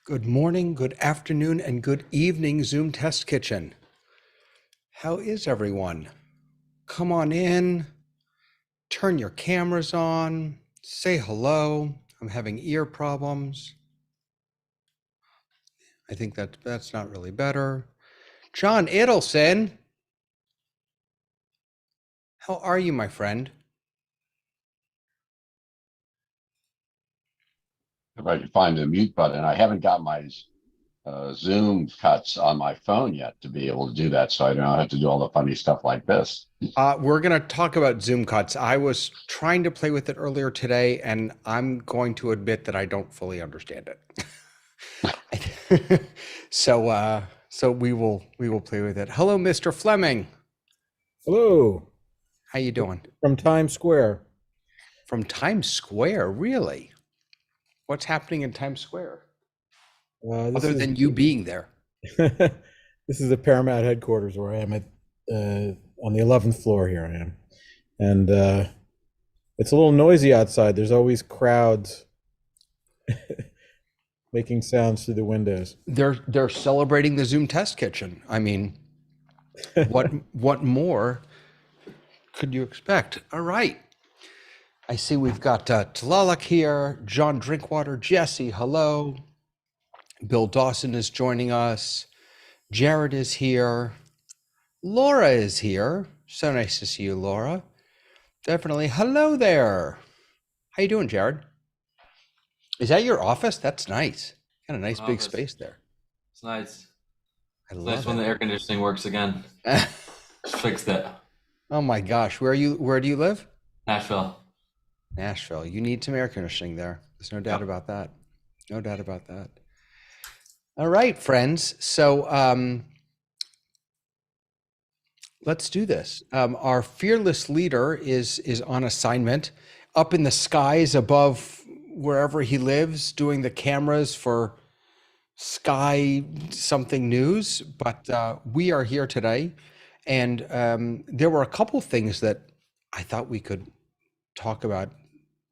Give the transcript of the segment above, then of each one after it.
Good morning, good afternoon, and good evening, Zoom Test Kitchen. How is everyone? Come on in, turn your cameras on, say hello. I'm having ear problems. I think that's not really better. John Idelson, how are you, my friend? If I can find the mute button. I haven't got my Zoom cuts on my phone yet to be able to do that, so I don't have to do all the funny stuff like this. We're going to talk about Zoom cuts. I was trying to play with it earlier today, and I'm going to admit that I don't fully understand it. So we will play with it. Hello, Mr. Fleming. Hello, How you doing? from Times Square. From Times Square, really? What's happening in Times Square? This Other is than you being there. this is the Paramount headquarters where I am at on the 11th floor. Here I am, and it's a little noisy outside. There's always crowds making sounds through the windows. They're celebrating the Zoom Test Kitchen. I mean, what more could you expect? All right. I see we've got Talalak here, John Drinkwater, Jesse, hello. Bill Dawson is joining us. Jared is here. Laura is here. So nice to see you, Laura. Definitely. Hello there. How you doing, Jared? Is that your office? That's nice. Got a nice big Office. space there. It's nice. I It's love nice when the it. air conditioning works again. Just fixed it. Oh my gosh, where do you live? Nashville. Nashville. You need some air conditioning there. There's no doubt Yep. about that. No doubt about that. All right, friends. So let's do this. Our fearless leader is on assignment up in the skies above wherever he lives, doing the cameras for Sky something news. But we are here today, and there were a couple things that I thought we could talk about,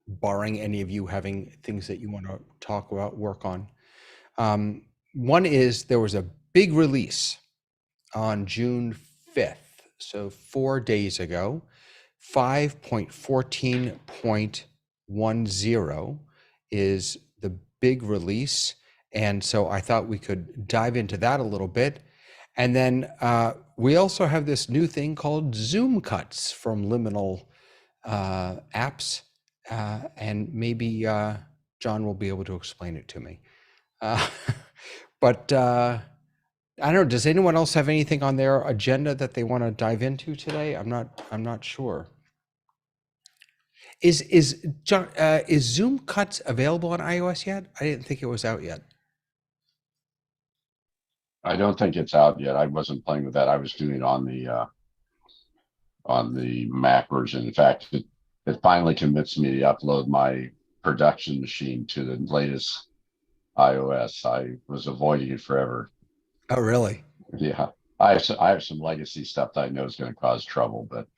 barring any of you having things that you want to talk about, work on. One is there was a big release on June 5th, so 4 days ago, 5.14.10 is the big release. And so I thought we could dive into that a little bit. And then we also have this new thing called Zoom Cuts from Liminal apps. And maybe John will be able to explain it to me. But I don't know. Does anyone else have anything on their agenda that they want to dive into today? I'm not sure. Is John, is Zoom Cuts available on iOS yet? I didn't think it was out yet. I don't think it's out yet. I wasn't playing with that. I was doing it on the Mac version. In fact, it finally convinced me to upload my production machine to the latest iOS. I was avoiding it forever. Oh, really? Yeah, I have some legacy stuff that I know is going to cause trouble, but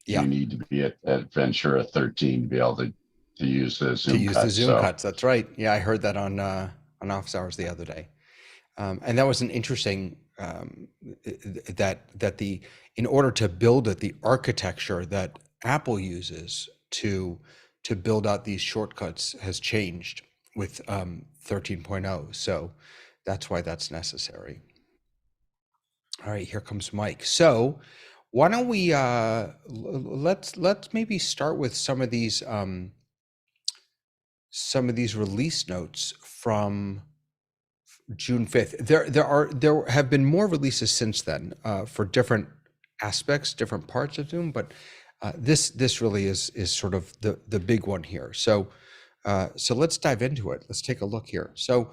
Yeah. you need to be at Ventura 13 to be able to use the To Zoom use the cut. Zoom So Cuts. That's right. Yeah, I heard that on Office Hours the other day. And that was an interesting that the in order to build it, the architecture that Apple uses to build out these shortcuts has changed with 13.0. So that's why that's necessary. All right, here comes Mike. So why don't we let's maybe start with some of these release notes from June 5th. There have been more releases since then for different aspects, different parts of Zoom, but this really is sort of the big one here. So so let's dive into it. Let's take a look here. So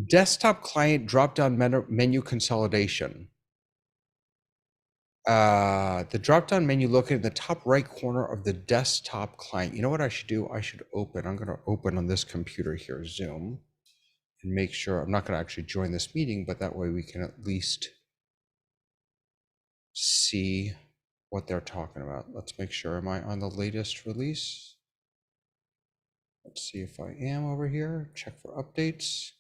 desktop client drop-down menu consolidation. The drop-down menu located in the top right corner of the desktop client. You know what I should do? I'm going to open on this computer here, Zoom, and make sure I'm not going to actually join this meeting, but that way we can at least see what they're talking about. Let's make sure. Am I on the latest release? Let's see if I am over here. Check for updates.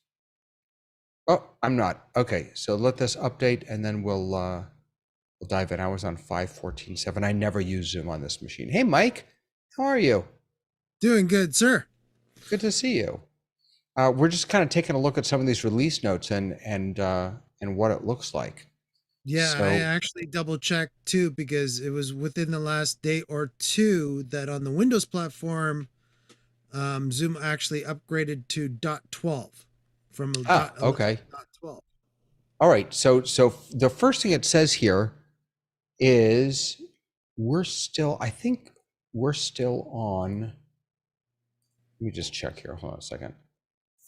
Oh, I'm not. Okay, so let this update and then we'll dive in. I was on 5.14.7. I never use Zoom on this machine. Hey, Mike, how are you? Doing good, sir. Good to see you. We're just kind of taking a look at some of these release notes and what it looks like. Yeah, So- I actually double checked too because it was within the last day or two that on the Windows platform, Zoom actually upgraded to .12 from Ah, .11 okay. to .12. All right. So the first thing it says here is I think we're still on. Let me just check here. Hold on a second.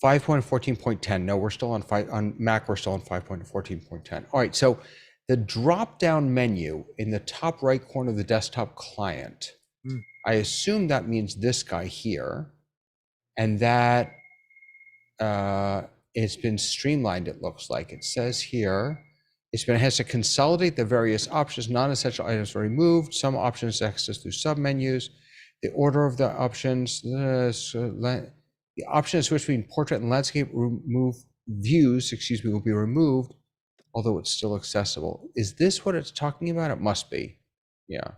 5.14.10. No, we're still on Mac. We're still on 5.14.10. All right. So the drop down menu in the top right corner of the desktop client, I assume that means this guy here, and that it's been streamlined. It looks like it says here. It has to consolidate the various options. Non-essential items are removed. Some options access through submenus. The order of the options. The option to switch between portrait and landscape views, will be removed, although it's still accessible. Is this what it's talking about? It must be. Yeah.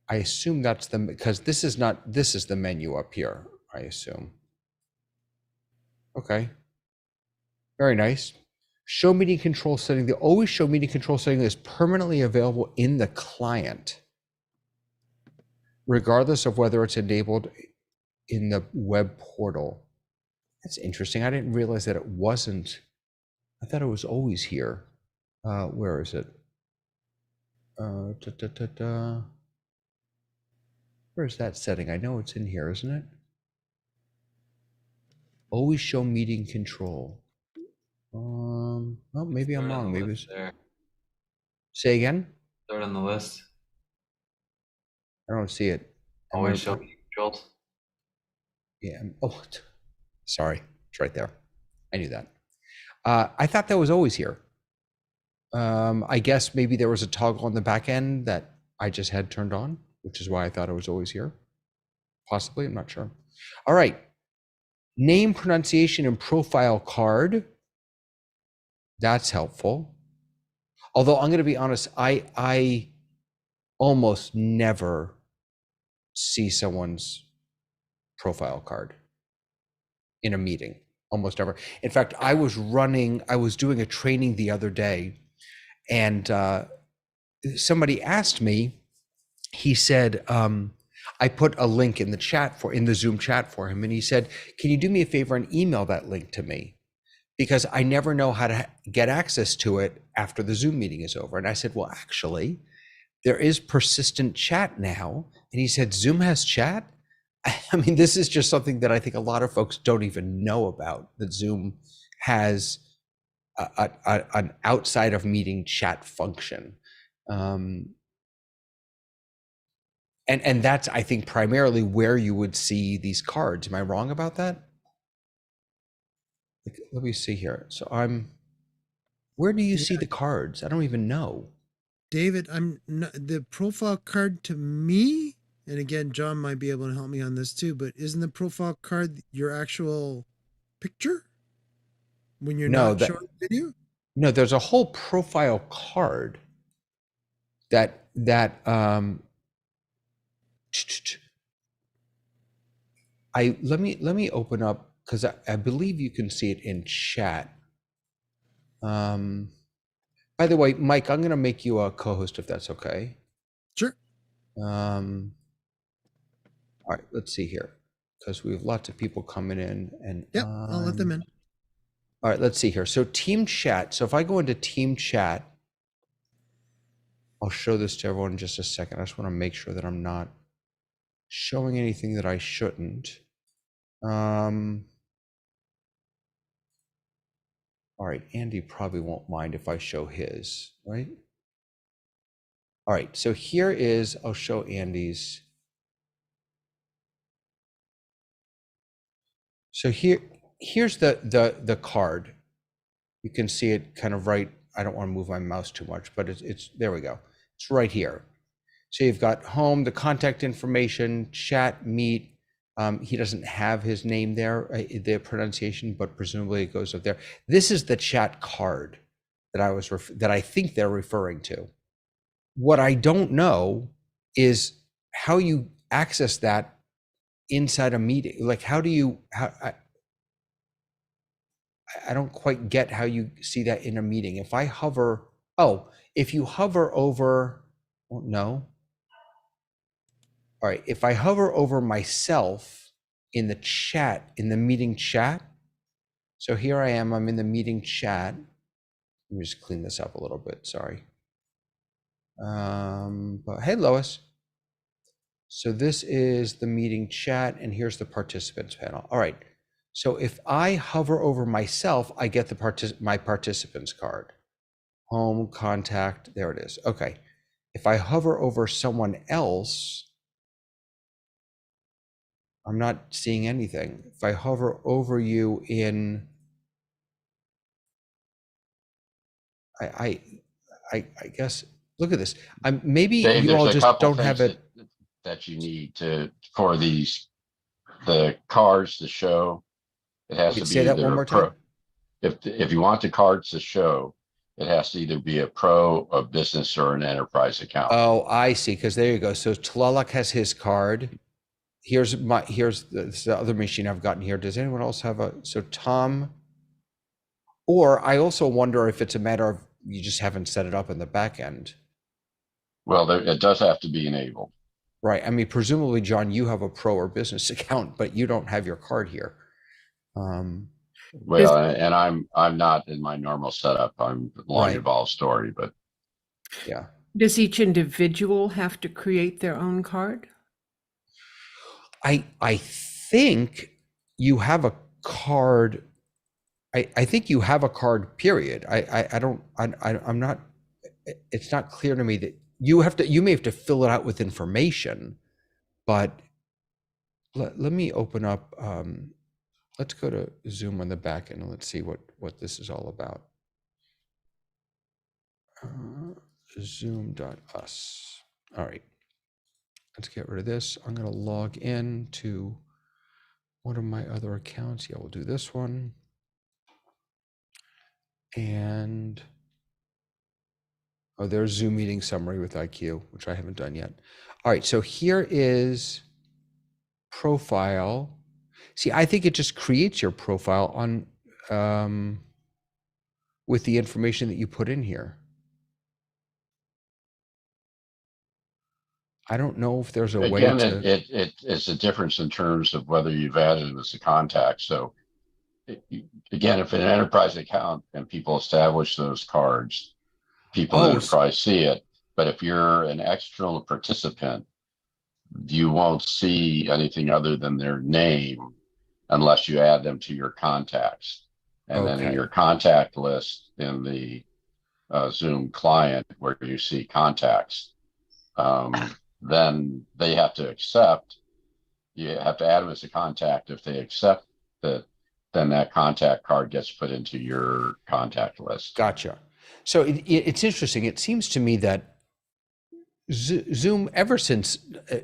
I assume that's because this is the menu up here, I assume. Okay. Very nice. Show meeting control setting. The always show meeting control setting is permanently available in the client, regardless of whether it's enabled in the web portal. That's interesting. I didn't realize that it wasn't. I thought it was always here. Where is it? Where's that setting? I know it's in here, isn't it? Always show meeting control. Well, maybe I'm wrong. Maybe it's there. Say again. Third on the list. I don't see it. Always show me controlled. Yeah. Oh, sorry. It's right there. I knew that. I thought that was always here. I guess maybe there was a toggle on the back end that I just had turned on, which is why I thought it was always here. Possibly, I'm not sure. All right. Name, pronunciation, and profile card. That's helpful. Although I'm going to be honest, I almost never see someone's profile card in a meeting, almost ever. In fact, I was doing a training the other day, and somebody asked me, he said, I put a link in the Zoom chat for him, and he said, can you do me a favor and email that link to me? Because I never know how to get access to it after the Zoom meeting is over. And I said, well, actually, there is persistent chat now. And he said, Zoom has chat? I mean, this is just something that I think a lot of folks don't even know about, that Zoom has an outside of meeting chat function. And that's, I think, primarily where you would see these cards. Am I wrong about that? Let me see here. So where do you see the cards? I don't even know. David, the profile card to me, and again, John might be able to help me on this too, but isn't the profile card your actual picture when you're not showing video? No, there's a whole profile card that let me open up, because I believe you can see it in chat. By the way, Mike, I'm going to make you a co-host if that's okay. Sure. All right, let's see here, because we have lots of people coming in, and Yep, I'll let them in. All right, let's see here. So team chat. So if I go into team chat, I'll show this to everyone in just a second. I just want to make sure that I'm not showing anything that I shouldn't. All right, Andy probably won't mind if I show his, right? All right, so here is, I'll show Andy's. So here's the card. You can see it kind of right. I don't want to move my mouse too much, but it's there we go. It's right here. So you've got home, the contact information, chat, meet. He doesn't have his name there, the pronunciation, but presumably it goes up there. This is the chat card that I think they're referring to. What I don't know is how you access that inside a meeting. Like, how do you? I don't quite get how you see that in a meeting. If I hover, if you hover over, well, no. All right, if I hover over myself in the chat, in the meeting chat, so here I am, I'm in the meeting chat. Let me just clean this up a little bit, sorry. But hey, Lois. So this is the meeting chat, and here's the participants panel. All right, so if I hover over myself, I get my participants card. Home, contact, there it is. Okay, if I hover over someone else, I'm not seeing anything. If I hover over you in, I guess, look at this. Maybe Dave, you there's all a just couple don't have things it. that you need for the cards to show. It has Wait, to be say that one either more a pro. time. If you want the cards to show, it has to either be a pro, a business, or an enterprise account. Oh, I see, because there you go. So Tlalak has his card. Here's the other machine I've gotten here. Does anyone else have so Tom, or I also wonder if it's a matter of you just haven't set it up in the back end. Well, it does have to be enabled. Right. I mean, presumably, John, you have a pro or business account, but you don't have your card here. Well, and I'm not in my normal setup. I'm a long Right. involved story, but Yeah. Does each individual have to create their own card? I think you have a card. I think you have a card, period. I'm not, it's not clear to me that you may have to fill it out with information, but let me open up, let's go to Zoom on the back end and let's see what this is all about. Zoom.us. All right, let's get rid of this. I'm going to log in to one of my other accounts. Yeah, we'll do this one. And there's Zoom meeting summary with IQ, which I haven't done yet. All right, so here is profile. See, I think it just creates your profile on with the information that you put in here. I don't know if there's a way to. It's a difference in terms of whether you've added it as a contact. So again, if an enterprise account and people establish those cards, people in enterprise see it. But if you're an external participant, you won't see anything other than their name unless you add them to your contacts. And then in your contact list in the Zoom client where you see contacts, then they have to accept. You have to add them as a contact. If they accept that, then that contact card gets put into your contact list. Gotcha. So it's interesting. It seems to me that Zoom, ever since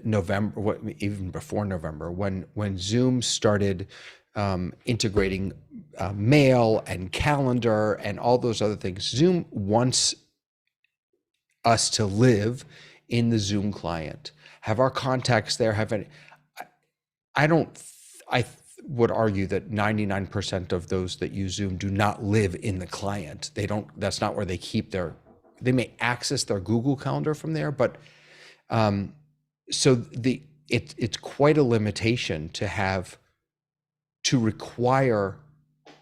November, even before November, when Zoom started integrating mail and calendar and all those other things, Zoom wants us to live in the Zoom client, have our contacts there, I would argue that 99% of those that use Zoom do not live in the client. That's not where they keep they may access their Google Calendar from there, but so it's quite a limitation to require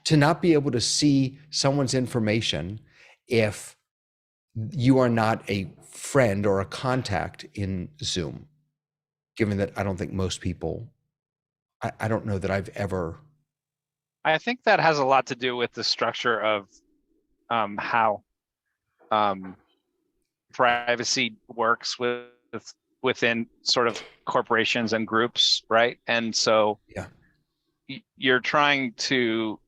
to not be able to see someone's information if you are not a friend or a contact in Zoom, given that I don't think most people, I don't know that I've ever. I think that has a lot to do with the structure of how privacy works within sort of corporations and groups, right? And so Yeah, you're trying to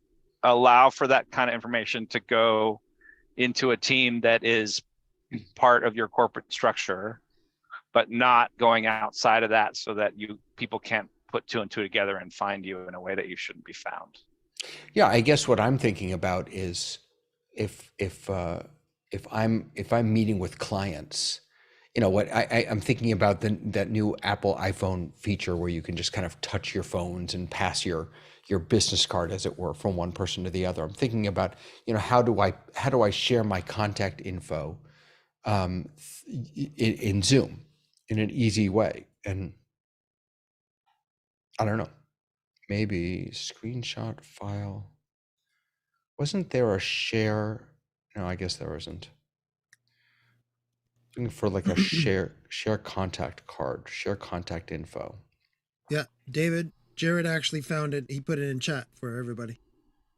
allow for that kind of information to go into a team that is part of your corporate structure, but not going outside of that so that people can't put two and two together and find you in a way that you shouldn't be found. Yeah, I guess what I'm thinking about is if I'm meeting with clients, what I'm thinking about that new Apple iPhone feature where you can just kind of touch your phones and pass your business card, as it were, from one person to the other. I'm thinking about, how do I share my contact info in Zoom in an easy way? And I don't know, maybe screenshot file. Wasn't there a share? No, I guess there isn't. Looking for like a share contact card, share contact info. Yeah, David, Jared actually found it. He put it in chat for everybody.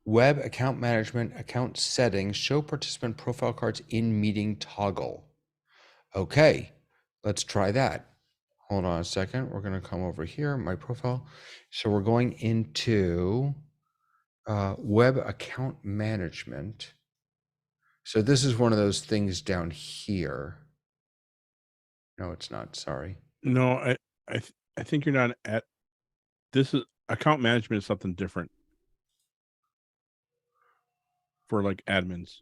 Web account management, account settings, show participant profile cards in meeting toggle. Okay, let's try that. Hold on a second. We're going to come over here, my profile. So we're going into web account management. So this is one of those things down here. No, it's not. Sorry. No, I think you're not at. This is account management is something different for like admins.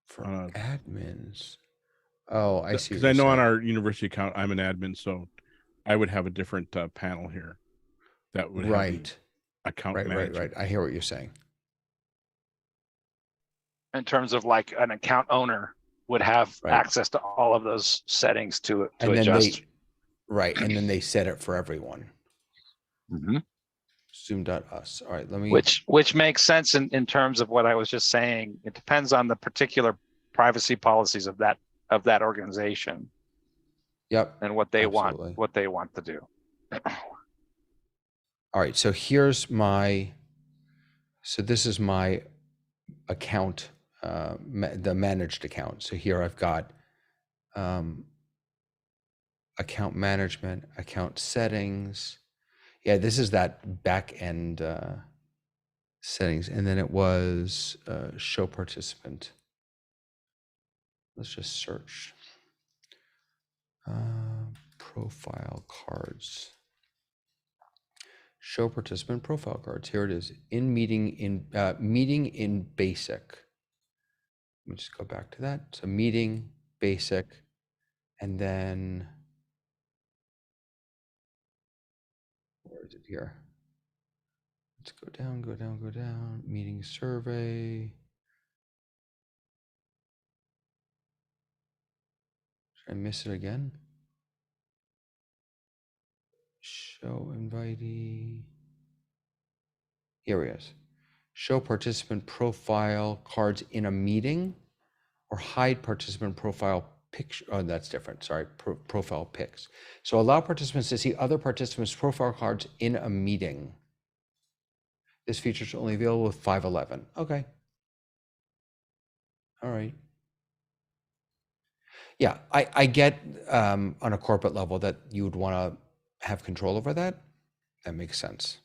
For admins. Oh, I see. Because I know on our university account, I'm an admin, so I would have a different panel here that would have the account management. Right. I hear what you're saying. In terms of like an account owner would have access to all of those settings to adjust. And then they set it for everyone. Mm-hmm. Zoom.us. All right, let me. Which makes sense in terms of what I was just saying. It depends on the particular privacy policies of that organization. Yep. And what they want to do. All right, so here's this is my account, the managed account. So here I've got account management, account settings. Yeah, this is that back end settings. And then it was show participant. Let's just search. Profile cards. Show participant profile cards. Here it is. Meeting in basic. Let me just go back to that. So meeting, basic, and then where is it here? Let's go down. Meeting survey. Should I miss it again? Show invitee. Here he is. Show participant profile cards in a meeting, or hide participant profile picture. Oh, that's different. Sorry, profile pics. So allow participants to see other participants' profile cards in a meeting. This feature is only available with 5.11. Okay. All right. Yeah, I get on a corporate level that you would want to have control over that. That makes sense.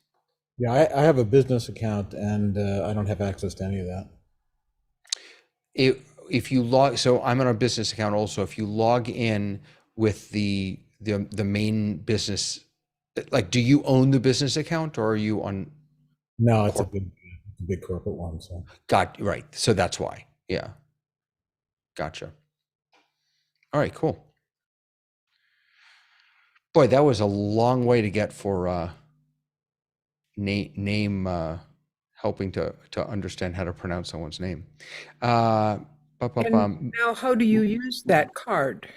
Yeah, I have a business account and I don't have access to any of that. If you log, so I'm on a business account also. If you log in with the main business, like, do you own the business account or are you on? No, it's a big corporate one. So right. So that's why. Yeah. Gotcha. All right, cool. Boy, that was a long way to get for name helping to understand how to pronounce someone's name. And now, how do you use that card?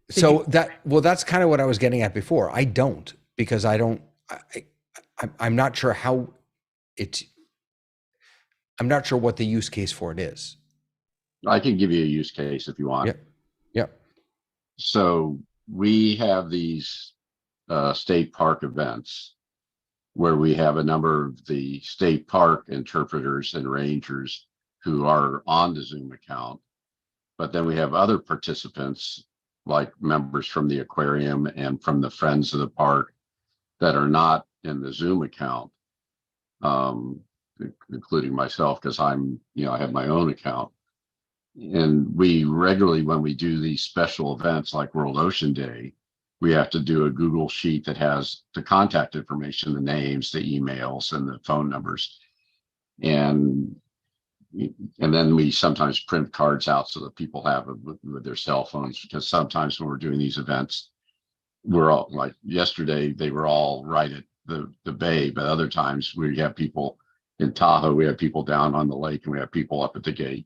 So that's kind of what I was getting at before. I don't, because I'm not sure how I'm not sure what the use case for it is. I can give you a use case if you want. Yep. So we have these state park events where we have a number of the state park interpreters and rangers who are on the Zoom account. But then we have other participants, like members from the aquarium and from the Friends of the Park, that are not in the Zoom account, including myself, because I have my own account. And we regularly, when we do these special events like World Ocean Day, we have to do a Google sheet that has the contact information, the names, the emails, and the phone numbers. And then we sometimes print cards out so that people have it with their cell phones, because sometimes when we're doing these events, we're all like yesterday, they were all right at the bay, but other times we have people in Tahoe, we have people down on the lake, and we have people up at the gate.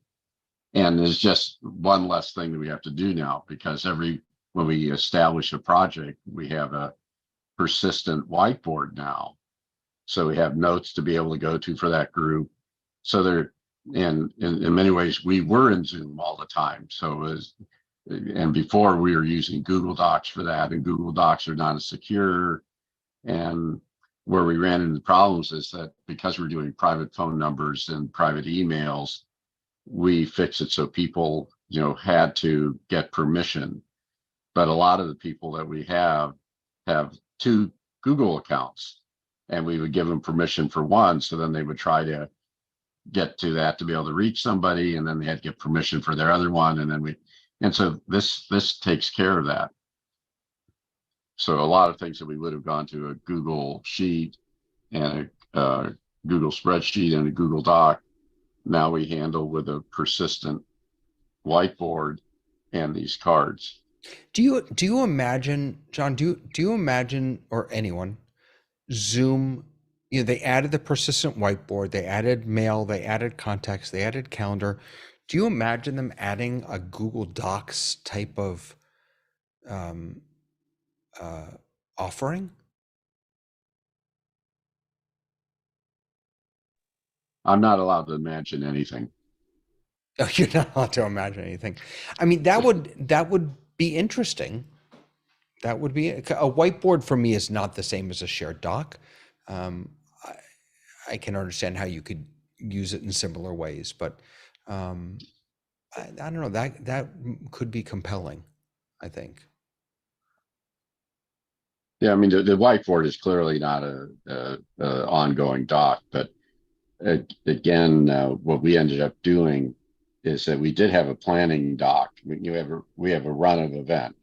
And there's just one less thing that we have to do now, because when we establish a project, we have a persistent whiteboard now. So we have notes to be able to go to for that group. So they're, and in many ways, we were in Zoom all the time. So it was, and before we were using Google Docs for that, and Google Docs are not as secure. And where we ran into problems is that because we're doing private phone numbers and private emails, we fix it so people, had to get permission. But a lot of the people that we have 2 Google accounts, and we would give them permission for one. So then they would try to get to that to be able to reach somebody, and then they had to get permission for their other one. And so this takes care of that. So a lot of things that we would have gone to a Google Sheet and a Google spreadsheet and a Google Doc, now we handle with a persistent whiteboard and these cards. Do you imagine, John, do you imagine, or anyone, Zoom, they added the persistent whiteboard, they added mail, they added contacts, they added calendar. Do you imagine them adding a Google Docs type of offering? I'm not allowed to imagine anything. Oh, you're not allowed to imagine anything. I mean, that would be interesting. That would be a whiteboard for me is not the same as a shared doc. I can understand how you could use it in similar ways, but I don't know, that could be compelling, I think. Yeah, I mean, the whiteboard is clearly not a ongoing doc, but again, what we ended up doing is that we did have a planning doc. We have a run of event,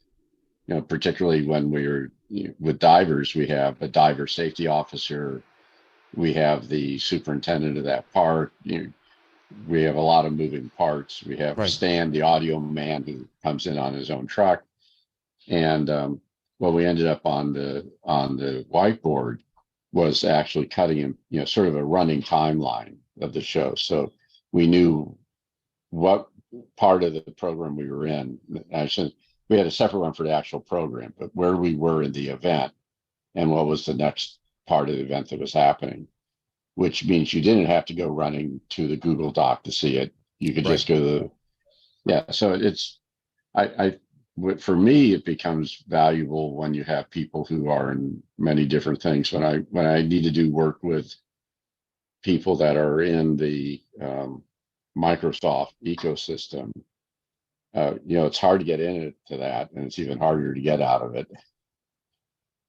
particularly when we're with divers, we have a diver safety officer, we have the superintendent of that park. We have a lot of moving parts. We have Right. Stan, the audio man, who comes in on his own truck, and what we ended up on the whiteboard was actually cutting him, sort of a running timeline of the show. So we knew what part of the program we were in. We had a separate one for the actual program, but where we were in the event and what was the next part of the event that was happening, which means you didn't have to go running to the Google Doc to see it. You could just go to so it's, for me, it becomes valuable when you have people who are in many different things. When I need to do work with people that are in the Microsoft ecosystem, it's hard to get into that, and it's even harder to get out of it.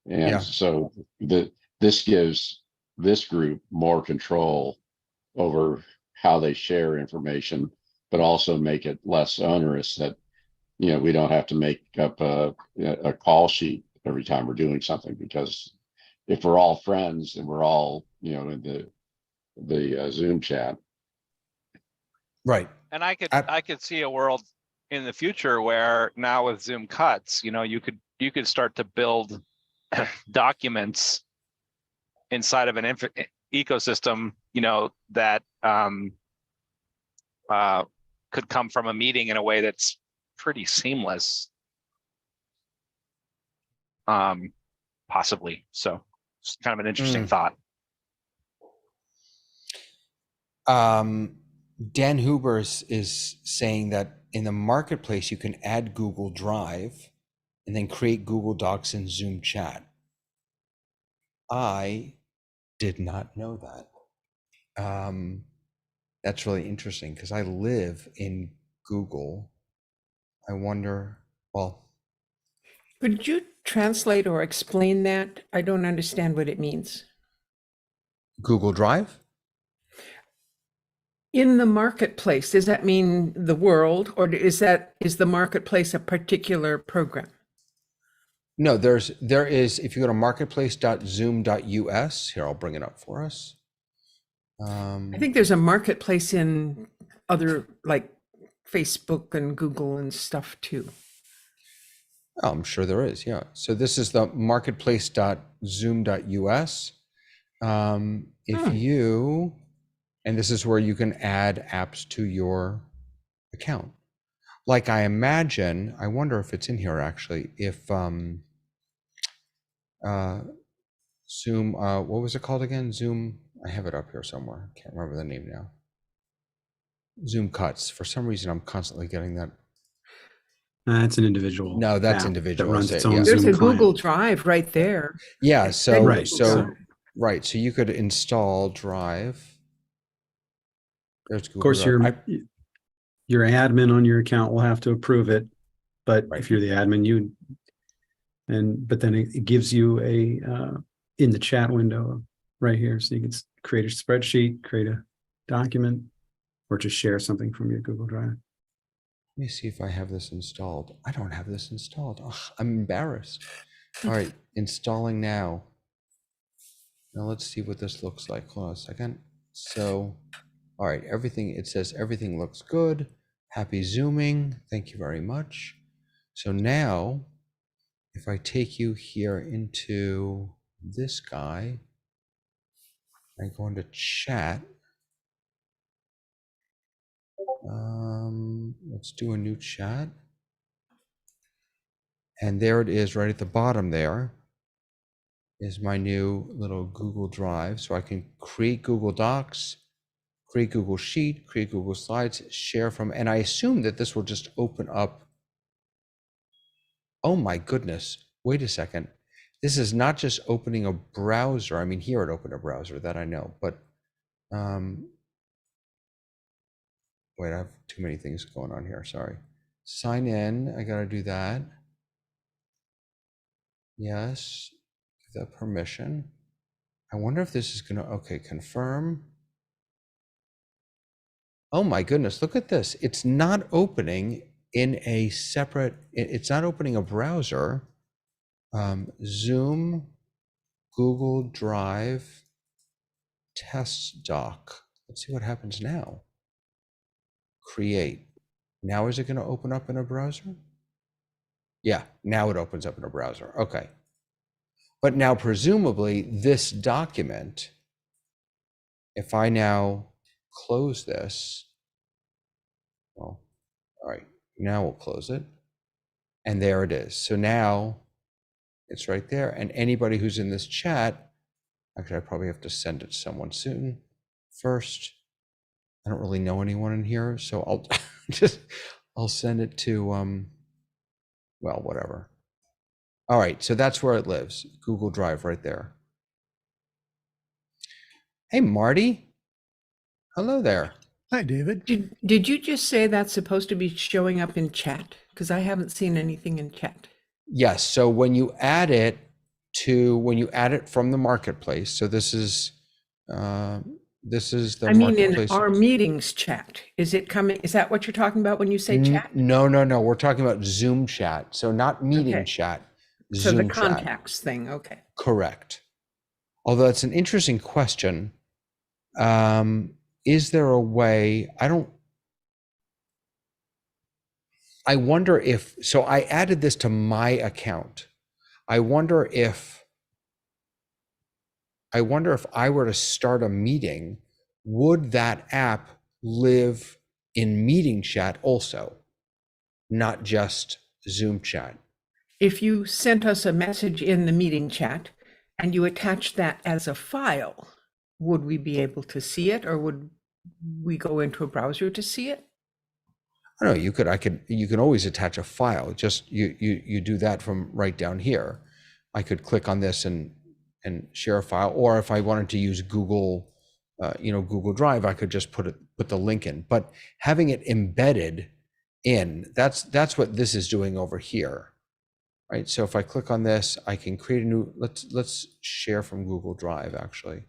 And so this gives this group more control over how they share information, but also make it less onerous that we don't have to make up a call sheet every time we're doing something, because if we're all friends and we're all in the Zoom chat. Right. And I could see a world in the future where now with Zoom Cuts, you could start to build documents inside of an ecosystem, that could come from a meeting in a way that's pretty seamless, possibly. So it's kind of an interesting thought. Dan Huber is saying that in the marketplace, you can add Google Drive and then create Google Docs in Zoom chat. I did not know that. That's really interesting because I live in Google. I wonder, well. Could you translate or explain that? I don't understand what it means. Google Drive? In the marketplace, does that mean the world, or is the marketplace a particular program? No, there is, if you go to marketplace.zoom.us, here, I'll bring it up for us. I think there's a marketplace in other, like Facebook and Google and stuff too. Oh, I'm sure there is, yeah. So this is the marketplace.zoom.us. If you, and this is where you can add apps to your account. Like I imagine, I wonder if it's in here actually, if Zoom, what was it called again? Zoom, I have it up here somewhere. Can't remember the name now. Zoom Cuts. For some reason, I'm constantly getting that. That's an individual. No, that's app individual. that runs its own Yeah. There's Zoom a client. Google Drive right there. Yeah, so Right, right, so you could install Drive. There's Google Of course, Drive. your admin on your account will have to approve it, but Right. if you're the admin, but then it gives you a in the chat window right here, so you can create a spreadsheet, create a document, or just share something from your Google Drive. Let me see if I have this installed. I don't have this installed. Ugh, I'm embarrassed. All right, installing now. Now let's see what this looks like. Hold on a second. So, all right, it says everything looks good. Happy Zooming. Thank you very much. So now, if I take you here into this guy, I go into chat. Let's do a new chat. And there it is right at the bottom there is my new little Google Drive. So I can create Google Docs, create Google Sheet, create Google Slides, share from, and I assume that this will just open up. Oh my goodness, wait a second. This is not just opening a browser. I mean, here it opened a browser, that I know, but wait, I have too many things going on here, sorry. Sign in, I gotta do that. Yes, give that permission. I wonder if this is gonna, okay, confirm. Oh my goodness, look at this. It's not opening in a separate, it's not opening a browser. Zoom, Google Drive, test doc. Let's see what happens now. Create. Now is it going to open up in a browser? Yeah, now it opens up in a browser. Okay. But now presumably this document, if I now close this, well, all right, now we'll close it. And there it is. So now it's right there. And anybody who's in this chat, actually, I probably have to send it to someone soon. First, I don't really know anyone in here, so I'll send it to, well, whatever. All right, so that's where it lives. Google Drive right there. Hey, Marty. Hello there. Hi, David. Did you just say that's supposed to be showing up in chat? Because I haven't seen anything in chat. Yes, so when you add it from the marketplace, so this is the marketplace. In our meetings chat, is it coming? Is that what you're talking about when you say chat? No. We're talking about Zoom chat. So not meeting chat. So Zoom the contacts thing. Okay. Correct. Although it's an interesting question. Is there a way? I wonder if, so I added this to my account. I wonder if I were to start a meeting, would that app live in meeting chat also, not just Zoom chat? If you sent us a message in the meeting chat and you attach that as a file, would we be able to see it, or would we go into a browser to see it? I don't know, you can always attach a file. Just you do that from right down here. I could click on this and share a file, or if I wanted to use Google, Google Drive, I could just put the link in. But having it embedded in, that's what this is doing over here, right? So if I click on this, I can create a new. Let's share from Google Drive actually.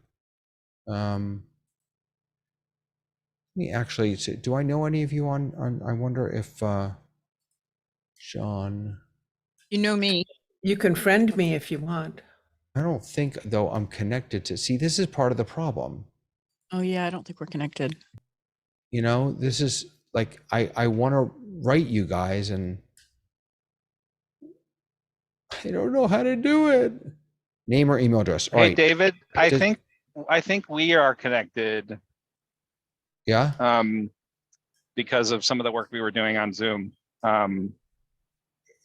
me actually, do I know any of you on I wonder if John, You know me. You can friend me if you want. I don't think though I'm connected to, see, this is part of the problem. Oh yeah, I don't think we're connected. You know, this is like, I want to write you guys and I don't know how to do it. Name or email address. All Hey, right. David, I Does- think we are connected Yeah. because of some of the work we were doing on Zoom. I'm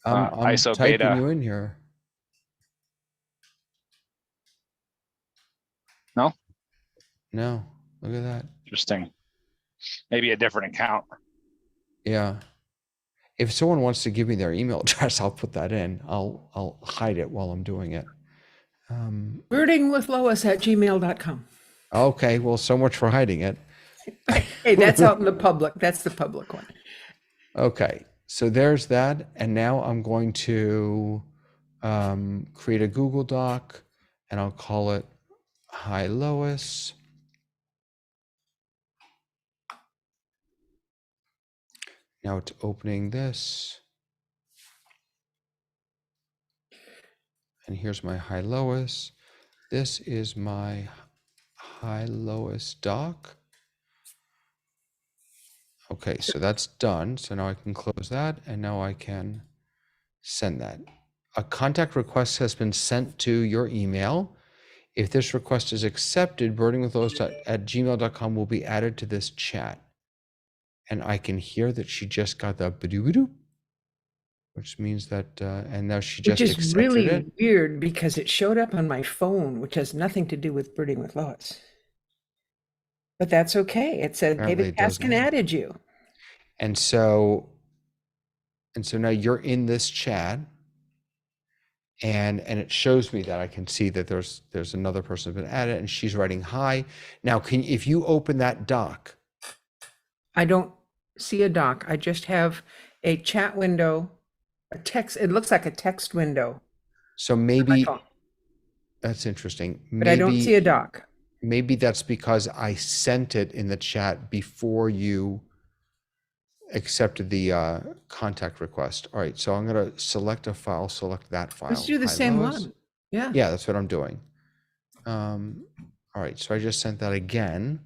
ISO typing beta. you in here. No? No, look at that. Interesting. Maybe a different account. Yeah. If someone wants to give me their email address, I'll put that in. I'll hide it while I'm doing it. Birdingwithlois@gmail.com. Okay, well, so much for hiding it. Hey, that's out in the public. That's the public one. Okay, so there's that. And now I'm going to create a Google Doc and I'll call it Hi Lois. Now it's opening this. And here's my Hi Lois. This is my Hi Lois doc. Okay, so that's done. So now I can close that and now I can send that. A contact request has been sent to your email. If this request is accepted, birdingwithlois@gmail.com will be added to this chat. And I can hear that she just got the badoo-badoo, which means that, and now she just Which is accepted really it. weird because it showed up on my phone, which has nothing to do with Birding with Lois. But that's okay. It said Apparently David it doesn't. Paskin added you. And so now you're in this chat, and it shows me that I can see that there's another person who's been added, and she's writing hi. Now, if you open that doc, I don't see a doc. I just have a chat window, a text. It looks like a text window. so on my maybe phone, that's interesting. but I don't see a doc. Maybe that's because I sent it in the chat before you accepted the contact request. All right, so I'm going to select a file, select that file. Let's do the Hi, same Lois. one. Yeah. Yeah, that's what I'm doing. All right, so I just sent that again.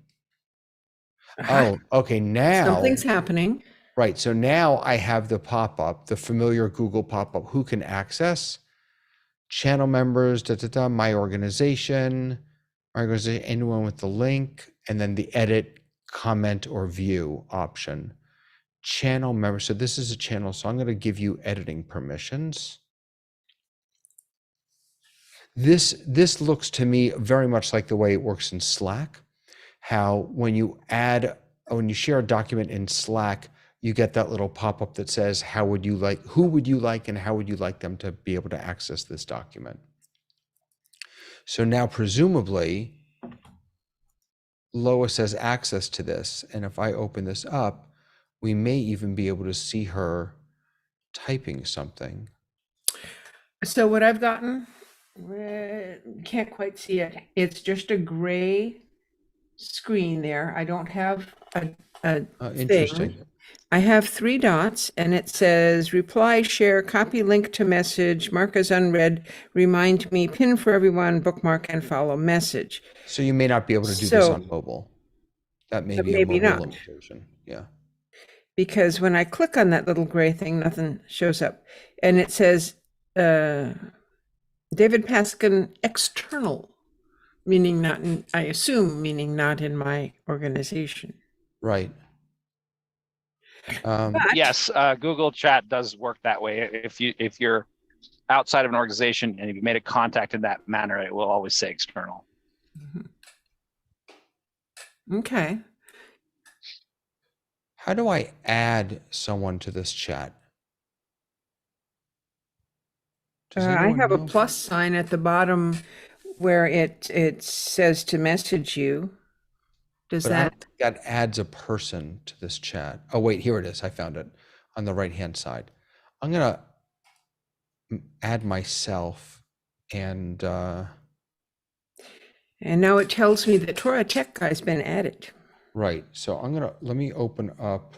Aha. Oh, okay, now. Something's happening. Right, so now I have the pop-up, the familiar Google pop-up, who can access, channel members, my organization, anyone with the link, and then the edit, comment, or view option. Channel member, so this is a channel, so I'm going to give you editing permissions. This looks to me very much like the way it works in Slack, how when you share a document in Slack, you get that little pop-up that says, who would you like, and how would you like them to be able to access this document? So now presumably Lois has access to this. And if I open this up, we may even be able to see her typing something. So what I've gotten, can't quite see it. It's just a gray screen there. I don't have a Interesting. thing. I have 3 dots and it says reply, share, copy link to message, mark as unread, remind me, pin for everyone, bookmark and follow message. So you may not be able to do this on mobile. That may be a maybe mobile not. limitation. Yeah. Because when I click on that little gray thing, nothing shows up. And it says David Paskin external, meaning not in, I assume, meaning not in my organization. Right. Yes, Google Chat does work that way. If you're outside of an organization and if you made a contact in that manner, it will always say external. Okay. How do I add someone to this chat? I have a plus sign at the bottom where it says to message you. Does But I that? don't think that adds a person to this chat. Oh, wait, here it is. I found it on the right-hand side. I'm going to add myself and now it tells me that Torah Tech Guy's been added. Right. So let me open up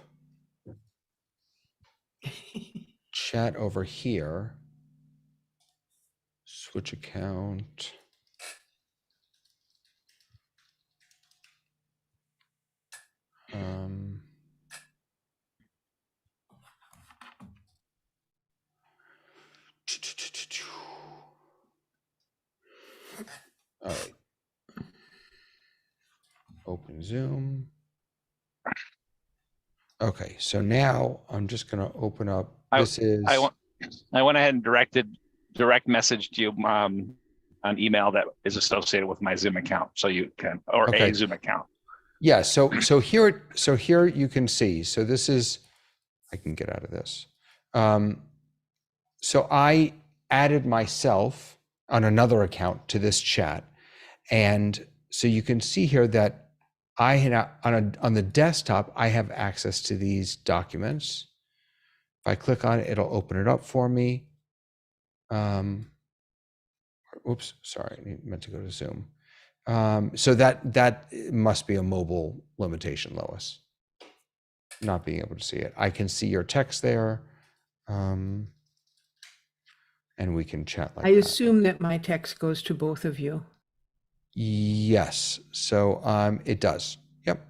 chat over here. Switch account. All right. Open Zoom. Okay, so now I'm just going to open up. I went ahead and direct messaged you an email that is associated with my Zoom account, so you can, or Okay. a Zoom account. Yeah. So here you can see. So this is, I can get out of this. So I added myself on another account to this chat, and so you can see here that I had on the desktop, I have access to these documents. If I click on it, it'll open it up for me. Oops, sorry, I meant to go to Zoom. So that must be a mobile limitation, Lois. Not being able to see it. I can see your text there, and we can chat like I that. assume that my text goes to both of you. Yes. So it does. Yep.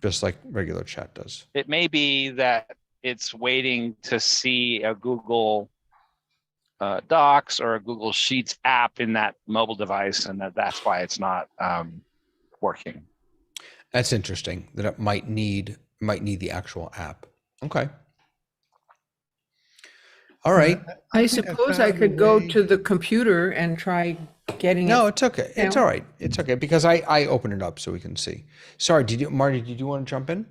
Just like regular chat does. It may be that it's waiting to see a Google Docs or a Google Sheets app in that mobile device, and that's why it's not working. That's interesting that it might need the actual app. Okay. All right. I suppose I could go to the computer and try getting No, it. it's okay. It's all right. It's okay because I opened it up so we can see. Sorry, Marty, did you want to jump in?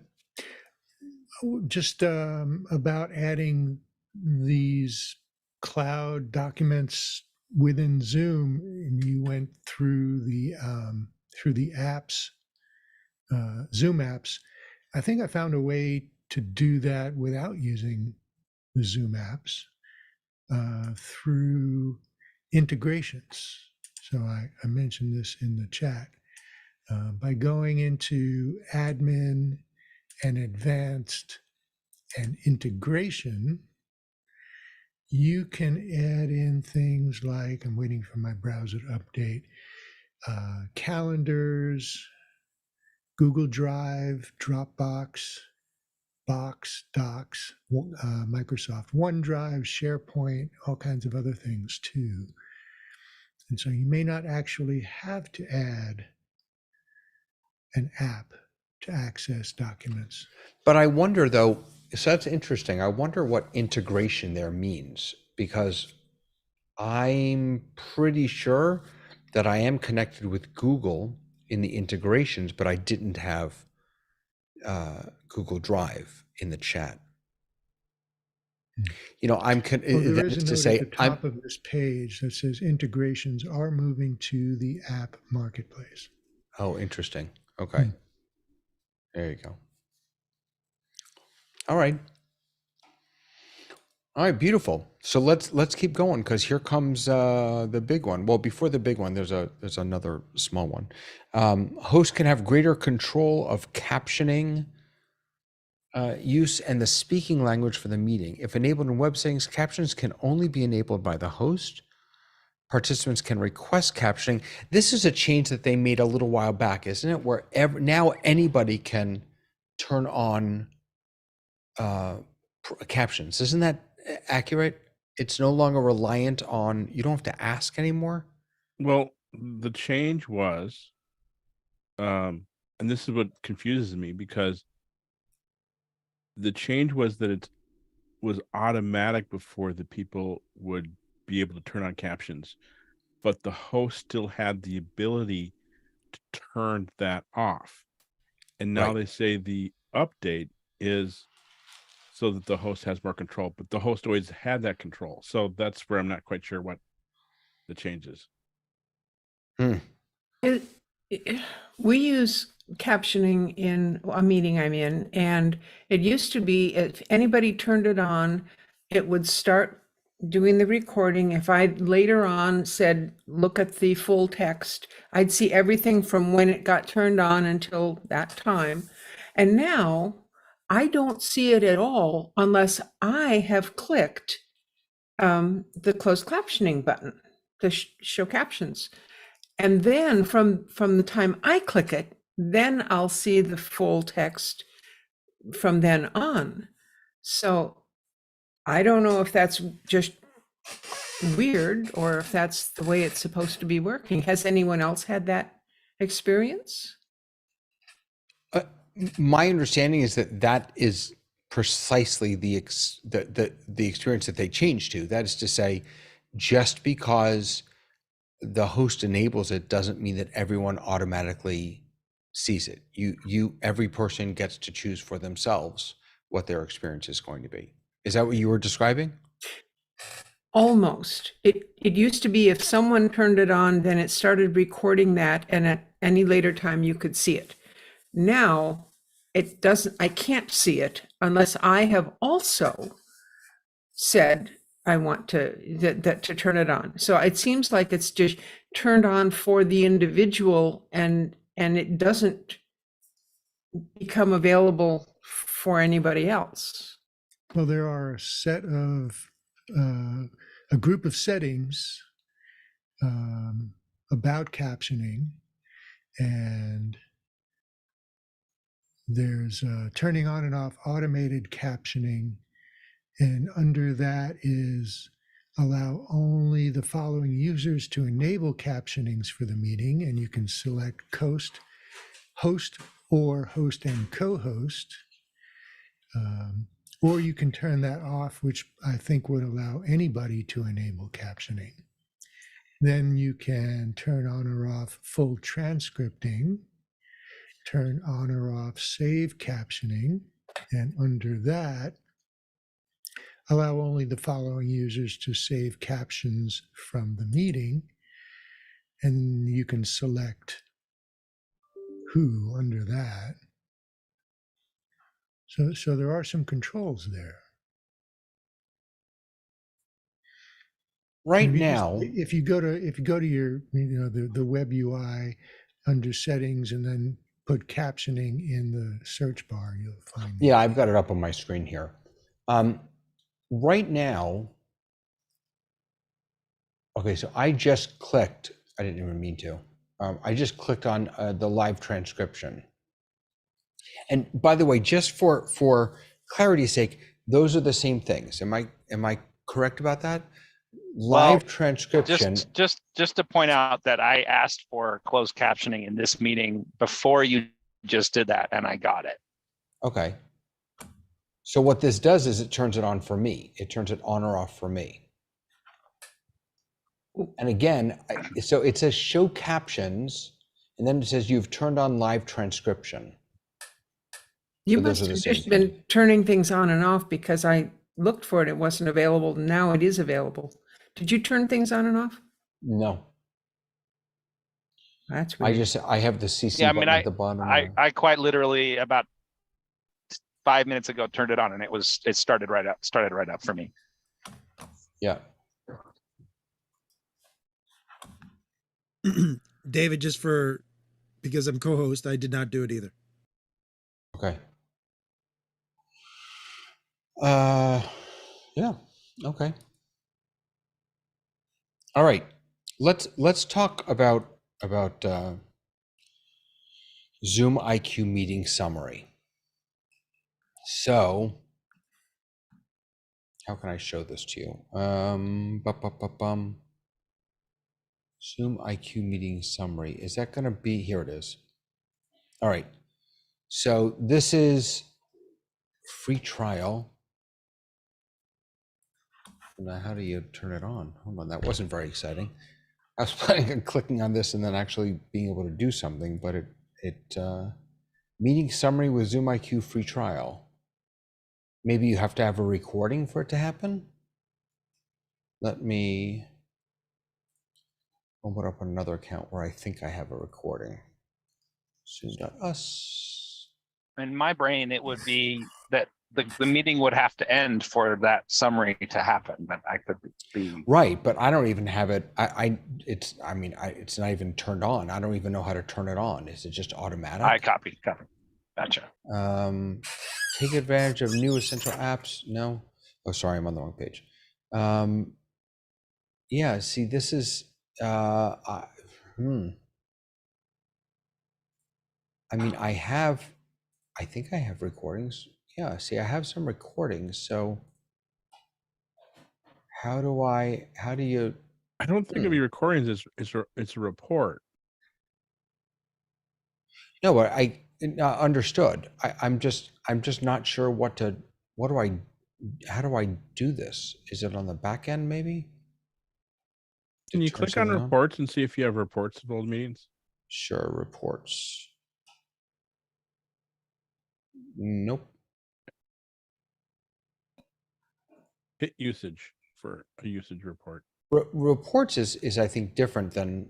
Just about adding these cloud documents within Zoom, and you went through the apps, Zoom apps. I think I found a way to do that without using the Zoom apps through integrations. So I mentioned this in the chat. By going into admin and advanced and integration, you can add in things like, I'm waiting for my browser to update, calendars, Google Drive, Dropbox, Box, Docs, Microsoft OneDrive, SharePoint, all kinds of other things too. And so you may not actually have to add an app to access documents. But I wonder though, so that's interesting. I wonder what integration there means, because I'm pretty sure that I am connected with Google in the integrations, but I didn't have Google Drive in the chat. You know, Well, there is a to note say at the top of this page that says integrations are moving to the app marketplace. Oh, interesting. Okay. There you go. All right. All right, beautiful. So let's keep going, because here comes the big one. Well, before the big one, there's another small one. Hosts can have greater control of captioning use and the speaking language for the meeting. If enabled in web settings, captions can only be enabled by the host. Participants can request captioning. This is a change that they made a little while back, isn't it? Where now anybody can turn on captions. Isn't that accurate? It's no longer reliant on, you don't have to ask anymore. Well, the change was, and this is what confuses me, because the change was that it was automatic before the people would be able to turn on captions, but the host still had the ability to turn that off. And now they say the update is so that the host has more control, but the host always had that control. So that's where I'm not quite sure what the change is. We use captioning in a meeting I'm in, and it used to be if anybody turned it on, it would start doing the recording. If I later on said, look at the full text, I'd see everything from when it got turned on until that time. And now I don't see it at all unless I have clicked the closed captioning button, the show captions. And then from the time I click it, then I'll see the full text from then on. So I don't know if that's just weird or if that's the way it's supposed to be working. Has anyone else had that experience? My understanding is that that is precisely the experience that they changed to. That is to say, just because the host enables it doesn't mean that everyone automatically sees it. Every person gets to choose for themselves what their experience is going to be. Is that what you were describing? Almost. It used to be if someone turned it on, then it started recording that, and at any later time you could see it. Now it doesn't. I can't see it unless I have also said I want to to turn it on. So it seems like it's just turned on for the individual, and it doesn't become available for anybody else. Well, there are a set of a group of settings about captioning, and there's turning on and off automated captioning, and under that is allow only the following users to enable captionings for the meeting, and you can select host, or host and co-host. Or you can turn that off, which I think would allow anybody to enable captioning. Then you can turn on or off full transcripting, turn on or off save captioning, and under that, allow only the following users to save captions from the meeting. And you can select who under that. So there are some controls there. Right now, if you go to your the web UI under settings and then put captioning in the search bar, you'll find. Yeah, I've got it up on my screen here. Right now, okay, so I just clicked. I didn't even mean to. I just clicked on the live transcription. And by the way, just for clarity's sake, those are the same things. Am I correct about that? Live transcription. Just to point out that I asked for closed captioning in this meeting before you just did that, and I got it. Okay. So what this does is it turns it on for me. It turns it on or off for me. And again, so it says show captions, and then it says you've turned on live transcription. You So must those are have the same just been turning things on and off because I looked for it. It wasn't available. Now it is available. Did you turn things on and off? No. That's weird. I have the CC button at the bottom. I quite literally about 5 minutes ago turned it on, and it started right up for me. Yeah. David, because I'm co-host, I did not do it either. Okay. Yeah. Okay. All right. Let's talk about ZoomIQ meeting summary. So, how can I show this to you? ZoomIQ meeting summary. Is that going to be here? It is. All right. So this is free trial. Now, how do you turn it on? Hold on, that wasn't very exciting. I was planning on clicking on this and then actually being able to do something, but it meeting summary with ZoomIQ free trial. Maybe you have to have a recording for it to happen. Let me open up another account where I think I have a recording. Zoom.us. In my brain, it would be that the meeting would have to end for that summary to happen, but I could be right. But I don't even have it. It's not even turned on. I don't even know how to turn it on. Is it just automatic? I copy. Gotcha. Take advantage of new essential apps. No. Oh, sorry, I'm on the wrong page. Yeah, see, this is, I mean, I think I have recordings. Yeah, see, I have some recordings. So how do you? I don't think of your recordings as it's a report. No, but I understood. I'm just not sure how do I do this? Is it on the back end maybe? Can To you turn click on something reports and see if you have reports of old meetings? Sure, reports. Nope. Hit usage for a usage report. Reports is I think different than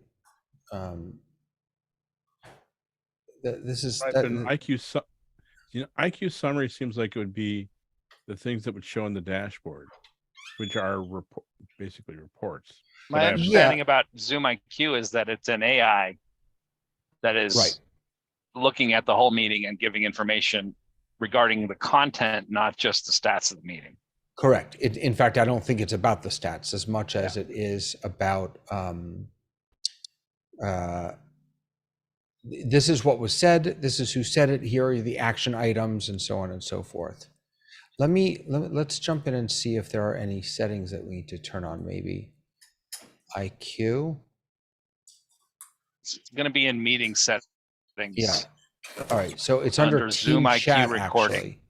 this is Type in IQ summary seems like it would be the things that would show in the dashboard, which are basically reports. My understanding about ZoomIQ is that it's an AI that is looking at the whole meeting and giving information regarding the content, not just the stats of the meeting. Correct. In fact, I don't think it's about the stats as much as it is about this is what was said, this is who said it, here are the action items, and so on and so forth. Let's jump in and see if there are any settings that we need to turn on. Maybe IQ. It's going to be in meeting settings. Yeah. All right. So it's under Zoom chat recording.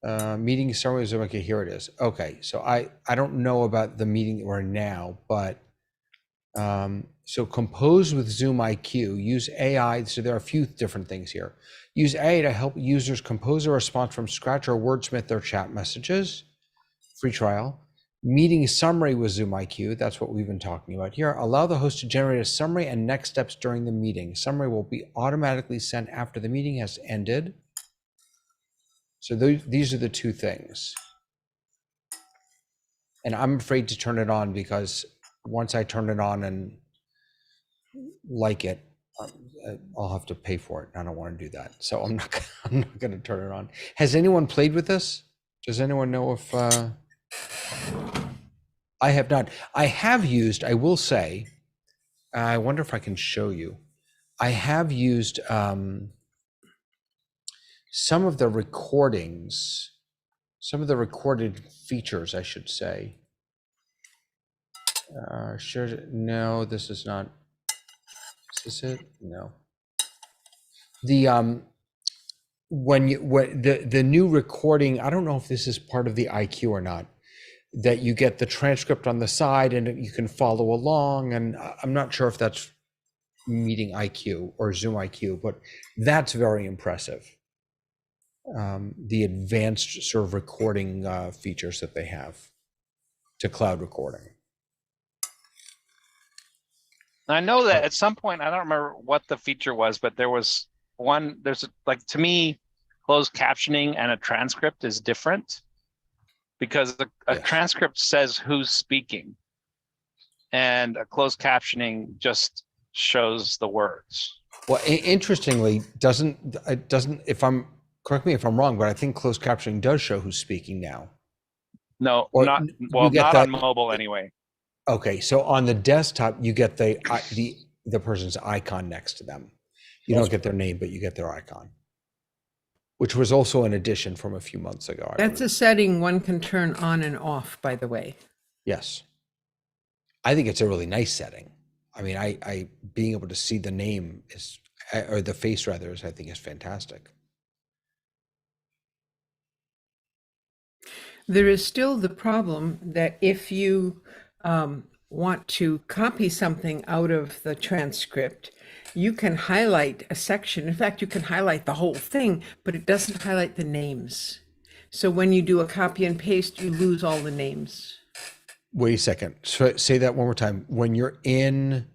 Meeting summary, Zoom. Okay, here it is. Okay. So I don't know about the meeting that we're in now, but so compose with ZoomIQ, use AI. So there are a few different things here. Use AI to help users compose a response from scratch or wordsmith their chat messages. Free trial. Meeting summary with ZoomIQ. That's what we've been talking about here. Allow the host to generate a summary and next steps during the meeting. Summary will be automatically sent after the meeting has ended. So these are the two things. And I'm afraid to turn it on because once I turn it on and like it, I'll have to pay for it. I don't want to do that. So I'm not going to turn it on. Has anyone played with this? Does anyone know if I have not? I have used, I will say, I wonder if I can show you. I have used some of the recordings, some of the recorded features, I should say. No, this is not. Is this it? No. The the new recording, I don't know if this is part of the IQ or not, that you get the transcript on the side and you can follow along, and I'm not sure if that's meeting IQ or Zoom IQ, but that's very impressive. The advanced sort of recording features that they have to cloud recording. I know that at some point, I don't remember what the feature was, but there was one, like, to me, closed captioning and a transcript is different because a transcript says who's speaking and a closed captioning just shows the words. Well, interestingly, correct me if I'm wrong, but I think closed captioning does show who's speaking now. No, or not on mobile anyway. Okay, so on the desktop, you get the person's icon next to them. You don't get their name, but you get their icon, which was also an addition from a few months ago. That's a setting one can turn on and off, by the way. Yes. I think it's a really nice setting. I mean, I being able to see the name or the face rather, I think is fantastic. There is still the problem that if you want to copy something out of the transcript, you can highlight a section. In fact, you can highlight the whole thing, but it doesn't highlight the names. So when you do a copy and paste, you lose all the names. Wait a second. So say that one more time. When you're in.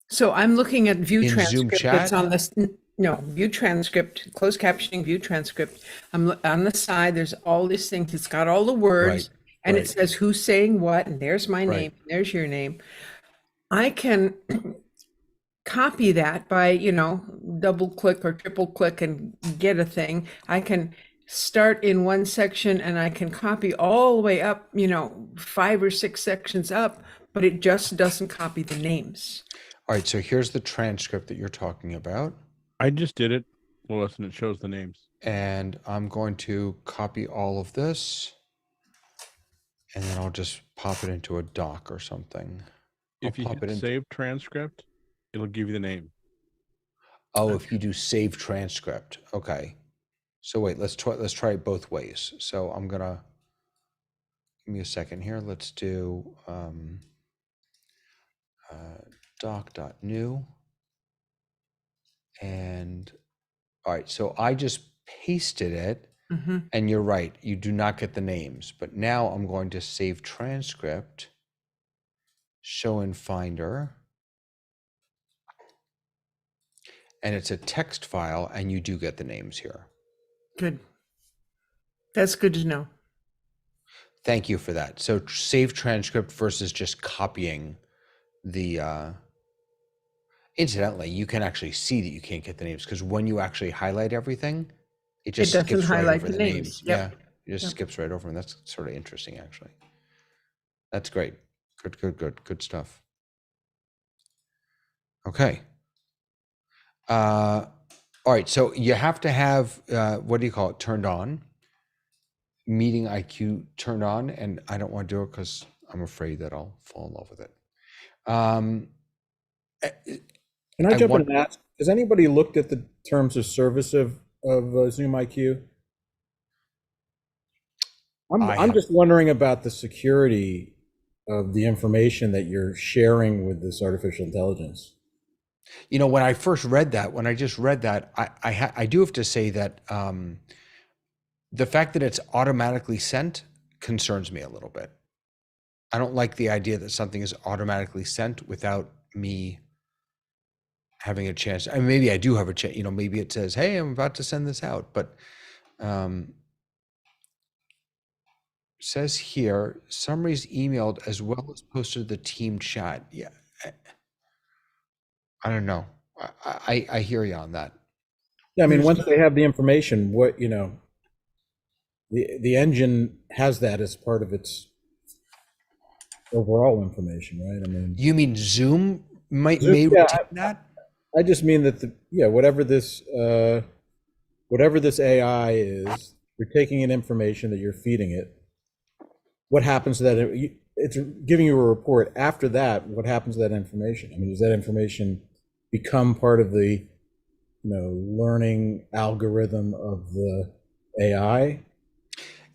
So I'm looking at view transcript that's on this. No, view transcript, closed captioning, view transcript. I'm on the side. There's all these things. It's got all the words. Right. And it says who's saying what, and there's my name, there's your name. I can copy that by, double click or triple click and get a thing. I can start in one section and I can copy all the way up, 5 or 6 sections up, but it just doesn't copy the names. All right, so here's the transcript that you're talking about. I just did it. Well, listen, it shows the names. And I'm going to copy all of this. And then I'll just pop it into a doc or something. If you hit save transcript, it'll give you the name. Oh, if you do save transcript. Okay. So wait, let's try it both ways. So I'm gonna, give me a second here. Let's do doc.new. And all right, so I just pasted it. Mm-hmm. And you're right, you do not get the names. But now I'm going to save transcript, show in Finder. And it's a text file, and you do get the names here. Good. That's good to know. Thank you for that. So save transcript versus just copying the, incidentally, you can actually see that you can't get the names because when you actually highlight everything, it just doesn't skips right highlight over the the names. names. Yep. Yeah, it just Yep. skips right over them. That's sort of interesting, actually. That's great. Good stuff. Okay. All right, so you have to have, what do you call it, turned on. Meeting IQ turned on, and I don't want to do it because I'm afraid that I'll fall in love with it. Can I jump in and ask, has anybody looked at the terms of service of ZoomIQ? I'm just wondering about the security of the information that you're sharing with this artificial intelligence. When I first read that, when I just read that, I do have to say that the fact that it's automatically sent concerns me a little bit. I don't like the idea that something is automatically sent without me having a chance. I mean, maybe I do have a chance, maybe it says, hey, I'm about to send this out, but says here, summaries emailed as well as posted to the team chat. Yeah. I don't know. I hear you on that. Yeah, I mean, once they have the information, the engine has that as part of its overall information, right? I mean, you mean Zoom may retain that? I just mean that whatever this AI is, you're taking in information that you're feeding it. What happens to that? It's giving you a report. After that, what happens to that information? I mean, does that information become part of the learning algorithm of the AI?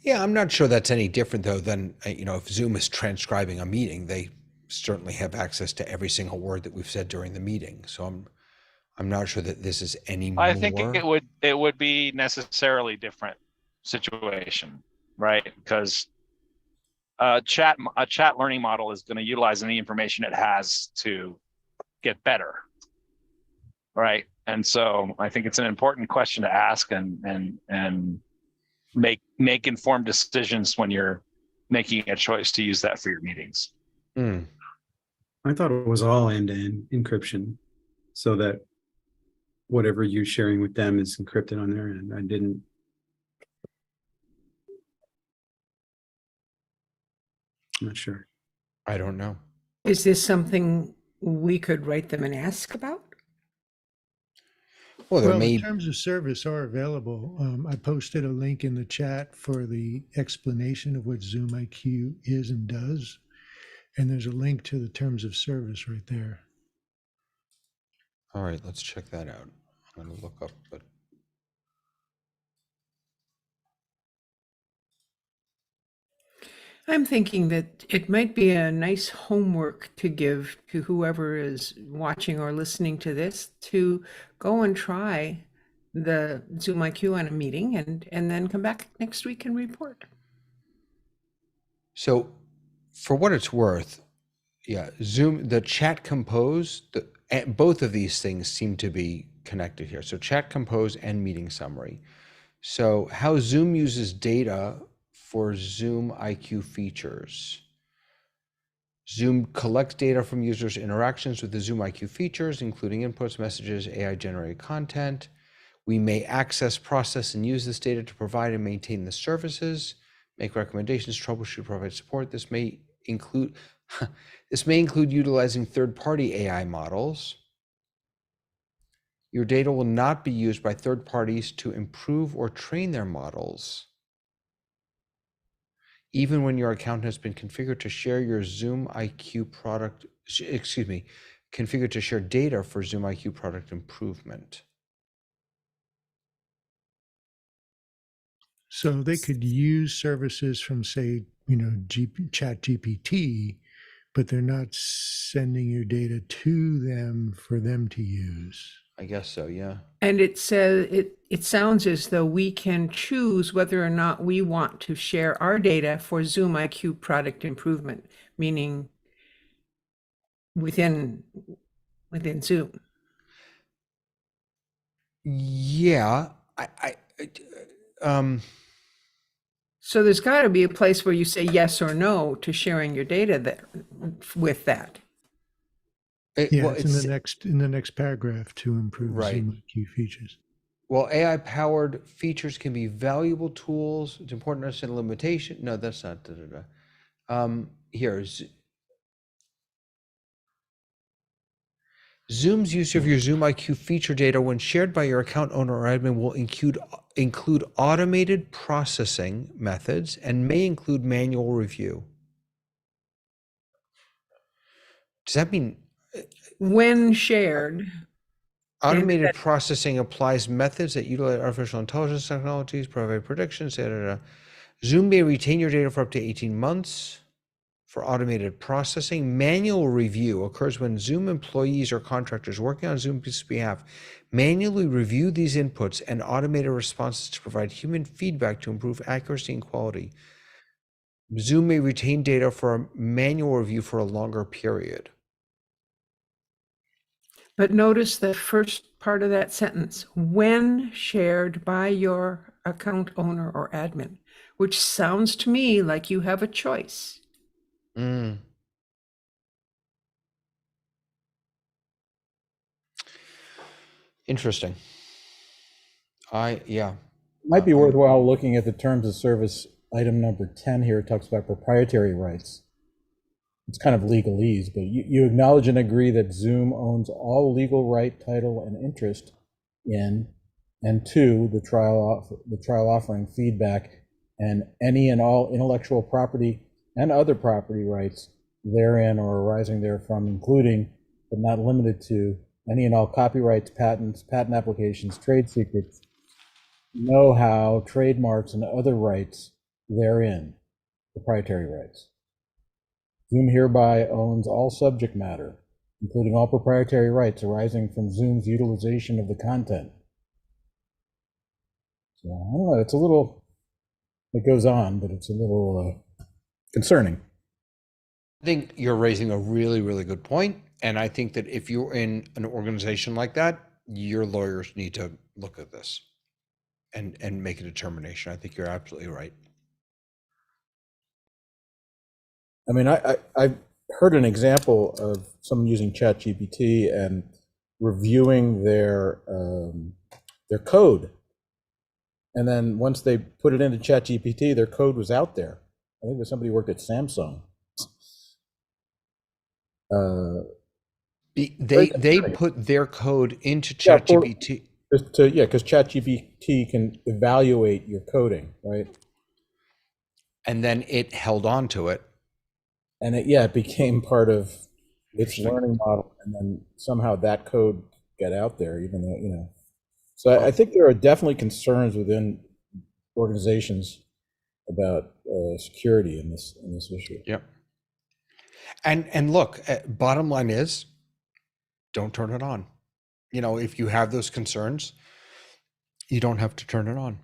Yeah, I'm not sure that's any different though than if Zoom is transcribing a meeting, they certainly have access to every single word that we've said during the meeting. So I'm not sure that this is any more. I think it would be necessarily different situation, right? Because a chat learning model is going to utilize any information it has to get better, right? And so I think it's an important question to ask and make informed decisions when you're making a choice to use that for your meetings. I thought it was all end-to-end encryption, so that whatever you're sharing with them is encrypted on their end. I didn't. I'm not sure. I don't know. Is this something we could write them and ask about? Well, the terms of service are available. I posted a link in the chat for the explanation of what ZoomIQ is and does. And there's a link to the terms of service right there. All right, let's check that out. I'm going to look up, but I'm thinking that it might be a nice homework to give to whoever is watching or listening to this to go and try the ZoomIQ on a meeting and then come back next week and report. So for what it's worth, yeah, Zoom, the chat compose, both of these things seem to be connected here. So chat compose and meeting summary. So how Zoom uses data for ZoomIQ features. Zoom collects data from users' interactions with the ZoomIQ features, including inputs, messages, AI-generated content. We may access, process, and use this data to provide and maintain the services, make recommendations, troubleshoot, provide support. This may include utilizing third-party AI models. Your data will not be used by third parties to improve or train their models. Even when your account has been configured to share your ZoomIQ product, configured to share data for ZoomIQ product improvement. So they could use services from, say, Chat GPT, but they're not sending your data to them for them to use. I guess so, yeah. And it says it sounds as though we can choose whether or not we want to share our data for ZoomIQ product improvement, meaning within Zoom. Yeah, So there's got to be a place where you say yes or no to sharing your data there with that. It's in the next paragraph, to improve Right. ZoomIQ features. Well, AI-powered features can be valuable tools. It's important to understand the limitation. No, that's not. Here's Zoom's use of your ZoomIQ feature data when shared by your account owner or admin will include automated processing methods and may include manual review. Does that mean When shared, automated processing applies methods that utilize artificial intelligence technologies, provide predictions, Zoom may retain your data for up to 18 months for automated processing. Manual review occurs when Zoom employees or contractors working on Zoom's behalf manually review these inputs and automated responses to provide human feedback to improve accuracy and quality. Zoom may retain data for a manual review for a longer period. but notice the first part of that sentence, when shared by your account owner or admin, which sounds to me like you have a choice. Interesting. Might be worthwhile looking at the terms of service item number 10 here. It talks about proprietary rights. It's kind of legalese, but you acknowledge and agree that Zoom owns all legal right, title, and interest in, and two, the trial offering, feedback, and any and all intellectual property and other property rights therein or arising therefrom, including but not limited to any and all copyrights, patents, patent applications, trade secrets, know-how, trademarks, and other rights therein, proprietary rights. Zoom hereby owns all subject matter, including all proprietary rights arising from Zoom's utilization of the content. So I don't know, it's a little, it goes on, but it's a little concerning. I think you're raising a really, really good point. And I think that if you're in an organization like that, your lawyers need to look at this and make a determination. I think you're absolutely right. I mean, I've heard an example of someone using ChatGPT and reviewing their code. And then once they put it into ChatGPT, their code was out there. I think it was somebody who worked at Samsung. They put their code into ChatGPT. Because ChatGPT can evaluate your coding, right? And then it held on to it. And it became part of its learning model, and then somehow that code got out there, even though, So I think there are definitely concerns within organizations about security in this issue. Yep. And look, bottom line is, don't turn it on. If you have those concerns, you don't have to turn it on.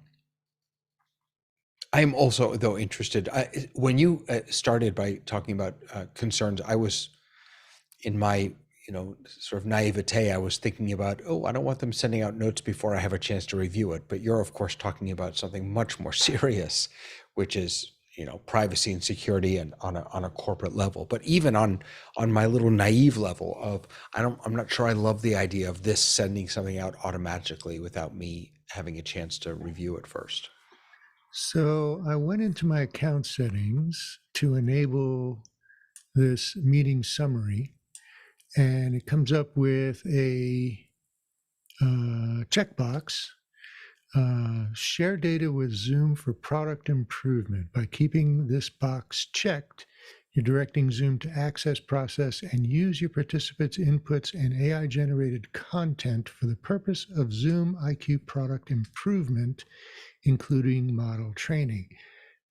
I am also, though, interested. When you started by talking about concerns, I was in my, sort of naivete. I was thinking about, I don't want them sending out notes before I have a chance to review it. But you're, of course, talking about something much more serious, which is, privacy and security and on a corporate level. But even on my little naive level of, I'm not sure I love the idea of this sending something out automatically without me having a chance to review it first. So I went into my account settings to enable this meeting summary, and it comes up with a checkbox. Share data with Zoom for product improvement. By keeping this box checked, you're directing Zoom to access, process, and use your participants' inputs and AI-generated content for the purpose of Zoom IQ product improvement, including model training.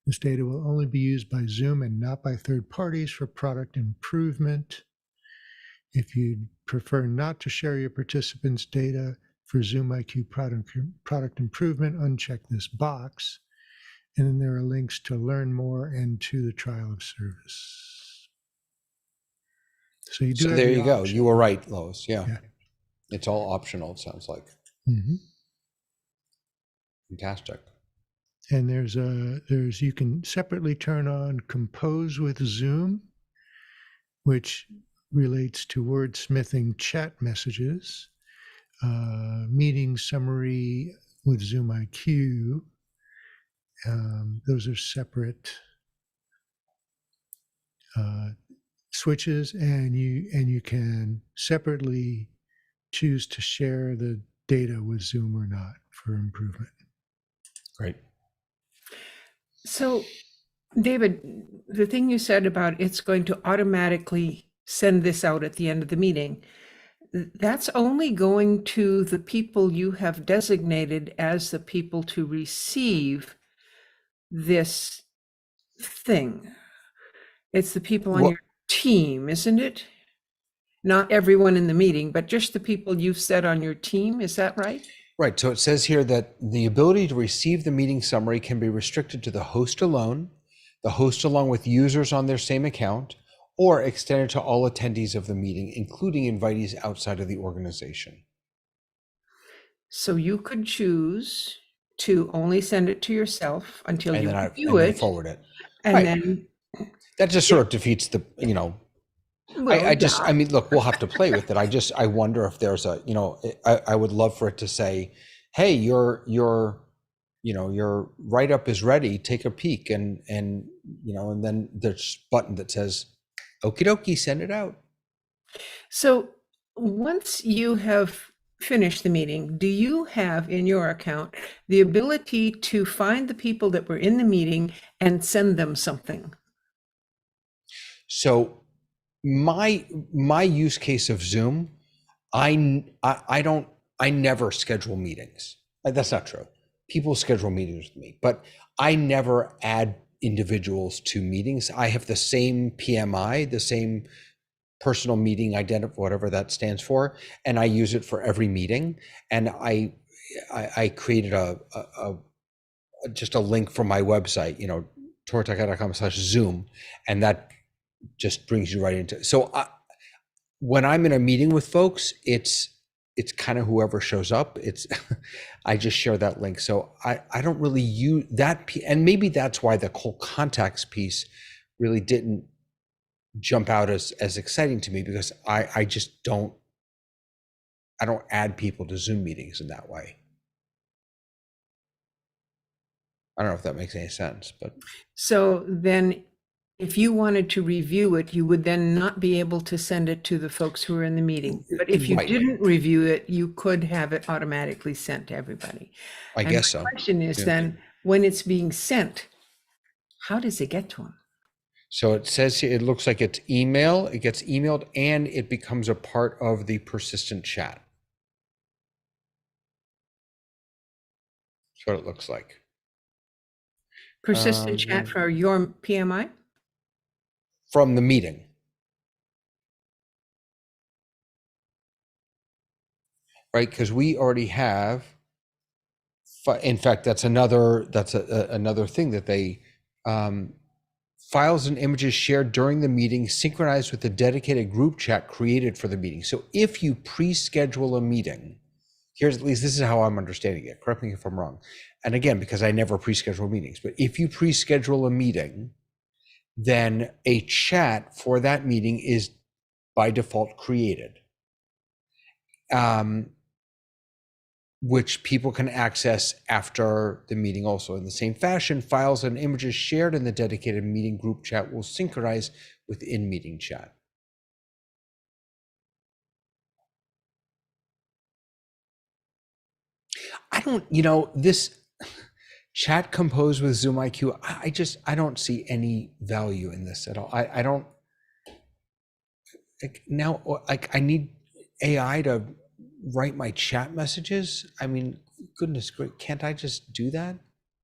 This data will only be used by Zoom and not by third parties for product improvement. If you'd prefer not to share your participants' data for Zoom IQ product improvement, uncheck this box. And then there are links to learn more and to the trial of service. So you do. So have there the you go. option. You were right, Lois. Yeah. Yeah. It's all optional, it sounds like. Mhm. Fantastic. And there's you can separately turn on Compose with Zoom, which relates to wordsmithing chat messages, meeting summary with Zoom IQ. Those are separate switches, and you can separately choose to share the data with Zoom or not for improvement. Great. So, David, the thing you said about it's going to automatically send this out at the end of the meeting, that's only going to the people you have designated as the people to receive this thing. It's the people on your team, isn't it? Not everyone in the meeting, but just the people you've set on your team. Is that right? Right. So it says here that the ability to receive the meeting summary can be restricted to the host alone, the host along with users on their same account, or extended to all attendees of the meeting, including invitees outside of the organization. So you could choose to only send it to yourself until And you then review it, forward it. and Right. then That just sort of defeats the, well, I mean, look, we'll have to play with it. I wonder if there's a, I would love for it to say, hey, your write-up is ready, take a peek, and then there's a button that says, okie dokie, send it out. So once you have finished the meeting, do you have in your account the ability to find the people that were in the meeting and send them something? So my use case of Zoom, I never schedule meetings. That's not true. People schedule meetings with me, but I never add individuals to meetings. I have the same PMI, the same personal meeting identifier, whatever that stands for, and I use it for every meeting. And I created just a link from my website, tortaka.com/Zoom, and that just brings you right into it. So when I'm in a meeting with folks, it's kind of whoever shows up. I just share that link. So I don't really use that, and maybe that's why the whole contacts piece really didn't jump out as exciting to me, because I just don't add people to Zoom meetings in that way. I don't know if that makes any sense, but. So then if you wanted to review it, you would then not be able to send it to the folks who are in the meeting. But if you Right. didn't review it, you could have it automatically sent to everybody. I And guess my so. question is Yeah. then, when it's being sent, how does it get to them? So it says here, it looks like it's email, it gets emailed, and it becomes a part of the persistent chat. That's what it looks like. Persistent chat for your PMI? From the meeting. Right, because we already have, in fact, that's another thing that they, files and images shared during the meeting synchronized with the dedicated group chat created for the meeting. So if you pre-schedule a meeting here's, at least this is how I'm understanding it. Correct me if I'm wrong. And again, because I never pre-schedule meetings, but if you pre-schedule a meeting, then a chat for that meeting is by default created, which people can access after the meeting also. In the same fashion, files and images shared in the dedicated meeting group chat will synchronize with in-meeting chat. I don't, this chat composed with Zoom IQ, I don't see any value in this at all. I don't, like, now, like, I need AI to write my chat messages. I mean, goodness gracious, can't I just do that?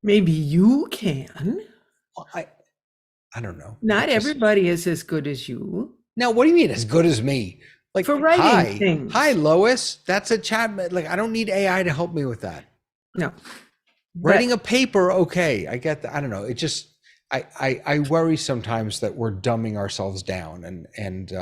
Maybe you can. Well, I don't know. Not everybody is as good as you. Now, what do you mean as good as me? Like, For writing things. Hi, Lois. That's a chat. Like, I don't need AI to help me with that. No. Writing a paper, okay, I get that. I don't know. It just, I worry sometimes that we're dumbing ourselves down, and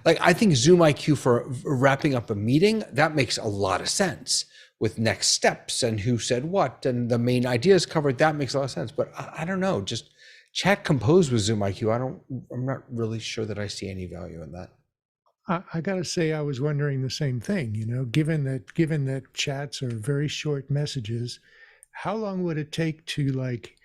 like, I think Zoom IQ for wrapping up a meeting, that makes a lot of sense with next steps and who said what and the main ideas covered. That makes a lot of sense. But I don't know, just chat composed with Zoom IQ. I'm not really sure that I see any value in that. I got to say, I was wondering the same thing. Given that chats are very short messages, how long would it take to like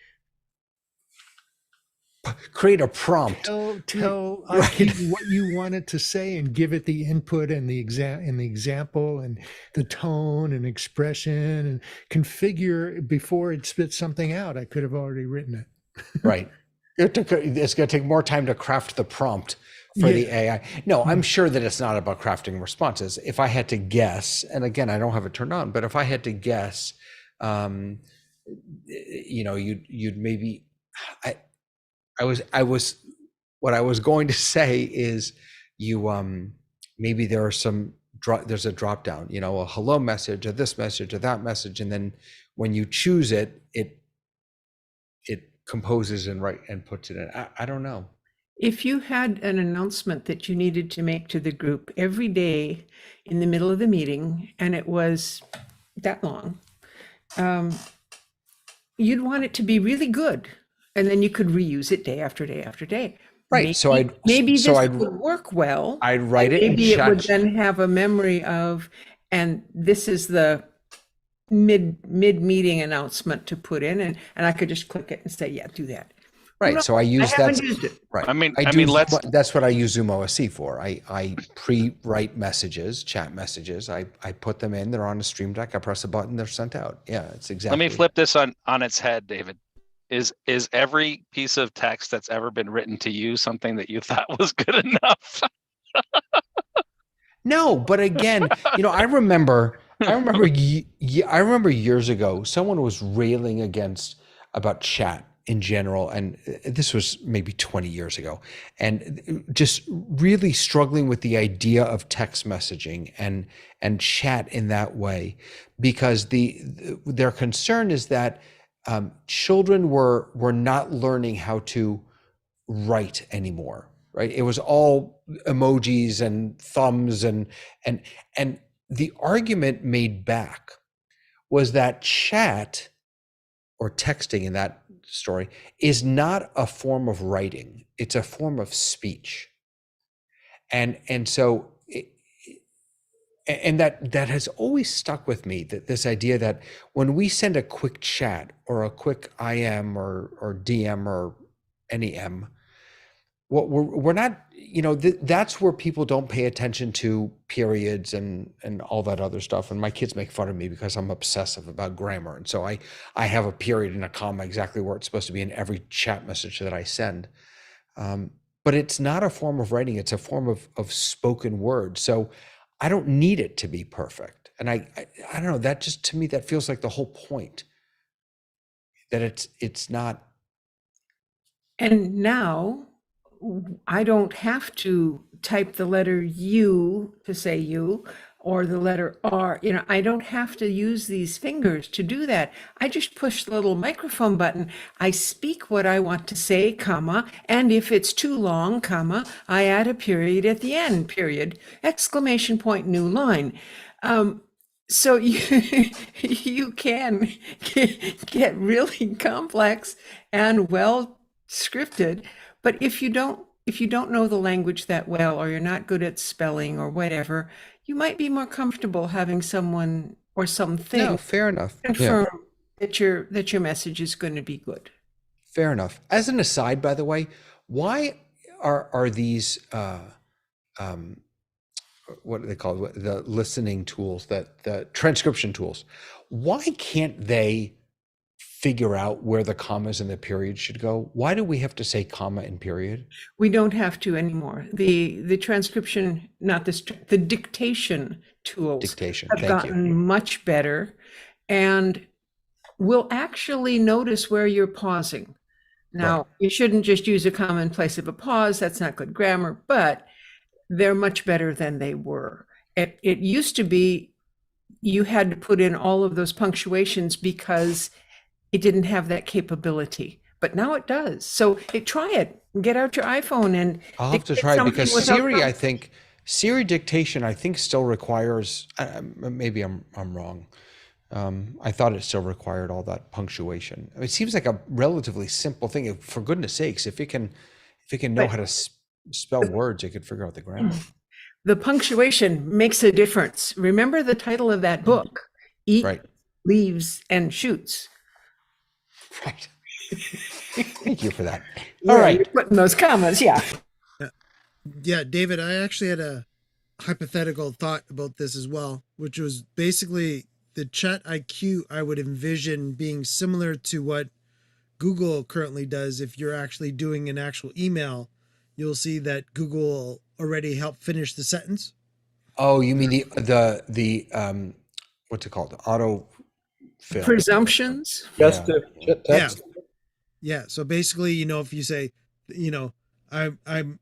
create a prompt, tell Right. IQ what you want it to say, and give it the input and the example and the tone and expression, and configure before it spits something out? I could have already written it. Right. It's going to take more time to craft the prompt for the AI. No, I'm sure that it's not about crafting responses. If I had to guess, and again, I don't have it turned on, but if I had to guess, you'd maybe, what I was going to say is maybe there's a drop down, a hello message, a this message, or that message. And then when you choose it, it composes and puts it in. I don't know. If you had an announcement that you needed to make to the group every day in the middle of the meeting, and it was that long, you'd want it to be really good. And then you could reuse it day after day after day. Right. Maybe this I'd would work well. I'd write it. Maybe in it would chat. then have a memory of, and this is the mid meeting announcement to put in, and I could just click it and say, yeah, do that. Right. No, So I use I haven't that. used it. Right. That's what I use ZoomOSC for. I pre-write messages, chat messages. I put them in. They're on a Stream Deck. I press a button. They're sent out. Yeah, it's exactly. Let me flip this on its head, David. Is every piece of text that's ever been written to you something that you thought was good enough? No, but again, I remember years ago, someone was railing about chat in general, and this was maybe 20 years ago, and just really struggling with the idea of text messaging and chat in that way, because their concern is that children were not learning how to write anymore. Right? It was all emojis and thumbs, and the argument made back was that chat, or texting in that story, is not a form of writing. It's a form of speech. And so that has always stuck with me, that this idea that when we send a quick chat or a quick IM or DM or any M, what we're not, that's where people don't pay attention to periods and all that other stuff. And my kids make fun of me because I'm obsessive about grammar. And so I have a period and a comma exactly where it's supposed to be in every chat message that I send. But it's not a form of writing. It's a form of spoken word. So I don't need it to be perfect. And I don't know, that just, to me, that feels like the whole point, that it's not. And now I don't have to type the letter U to say you, or the letter R. I don't have to use these fingers to do that. I just push the little microphone button. I speak what I want to say, comma, and if it's too long, comma, I add a period at the end, period, exclamation point, new line. So you you can get really complex and well scripted, but if you don't know the language that well, or you're not good at spelling or whatever, you might be more comfortable having someone or No, something fair enough. Yeah, confirm that your message is going to be good. fair enough. As an aside, by the way, why are these what are they called? The listening tools, that the transcription tools. Why can't they figure out where the commas and the periods should go? Why do we have to say comma and period? We don't have to anymore. The transcription, not the dictation tools Dictation. have Thank you. gotten much better, and will actually notice where you're pausing. Now, Right. you shouldn't just use a comma in place of a pause. That's not good grammar, but they're much better than they were. It used to be you had to put in all of those punctuations because it didn't have that capability, but now it does. So try it. Get out your iPhone and I'll have to dictate try it something because without Siri, I com- think Siri dictation, I think still requires. Maybe I'm wrong. I thought it still required all that punctuation. I mean, it seems like a relatively simple thing. For goodness sakes, if it can know But- how to spell words, it could figure out the grammar. The punctuation makes a difference. Remember the title of that book, Eat, Right. Leaves, and Shoots. Right. Thank you for that. Yeah, All right. you're putting those commas, yeah. Yeah, David, I actually had a hypothetical thought about this as well, which was basically the chat IQ I would envision being similar to what Google currently does. If you're actually doing an actual email, you'll see that Google will already help finish the sentence. Oh, you mean the what's it called? Auto fill. Presumptions. Just Yeah. text. Yeah. So basically, if you say, I'm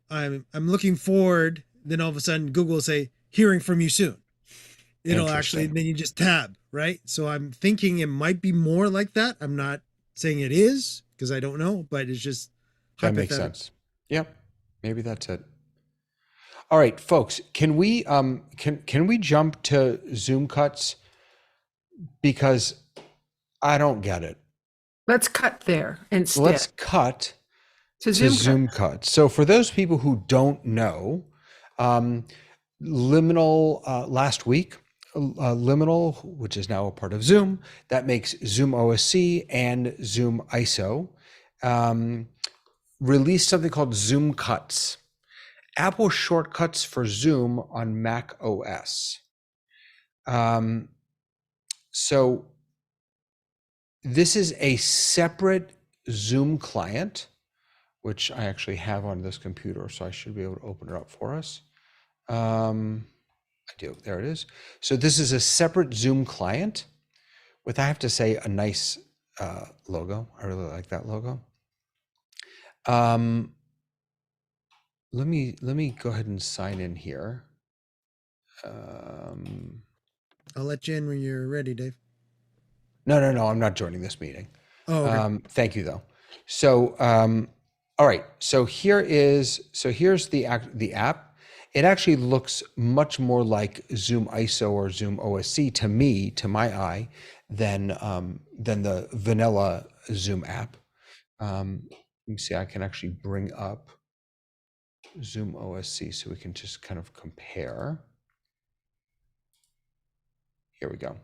looking forward, then all of a sudden Google will say, hearing from you soon. It'll actually, Interesting. then you just tab, right? So I'm thinking it might be more like that. I'm not saying it is because I don't know, but it's just That makes hypothetical. sense. Yep. Maybe that's it. All right, folks, can we jump to Zoom cuts? Because I don't get it. Let's cut there instead. Let's cut to to Zoom. Zoom cuts. So for those people who don't know, Liminal last week, Liminal, which is now a part of Zoom, that makes ZoomOSC and ZoomISO, released something called Zoom Cuts, Apple shortcuts for Zoom on Mac OS. So this is a separate Zoom client, which I actually have on this computer, so I should be able to open it up for us. I do, there it is. So this is a separate Zoom client with, I have to say, a nice logo. I really like that logo. Let me go ahead and sign in here. I'll let you in when you're ready, Dave. No, I'm not joining this meeting. Oh, okay. Thank you though. So, all right. So here's the app. It actually looks much more like ZoomISO or ZoomOSC to me, to my eye, than the vanilla Zoom app. Let me see. I can actually bring up ZoomOSC so we can just kind of compare. Here we go.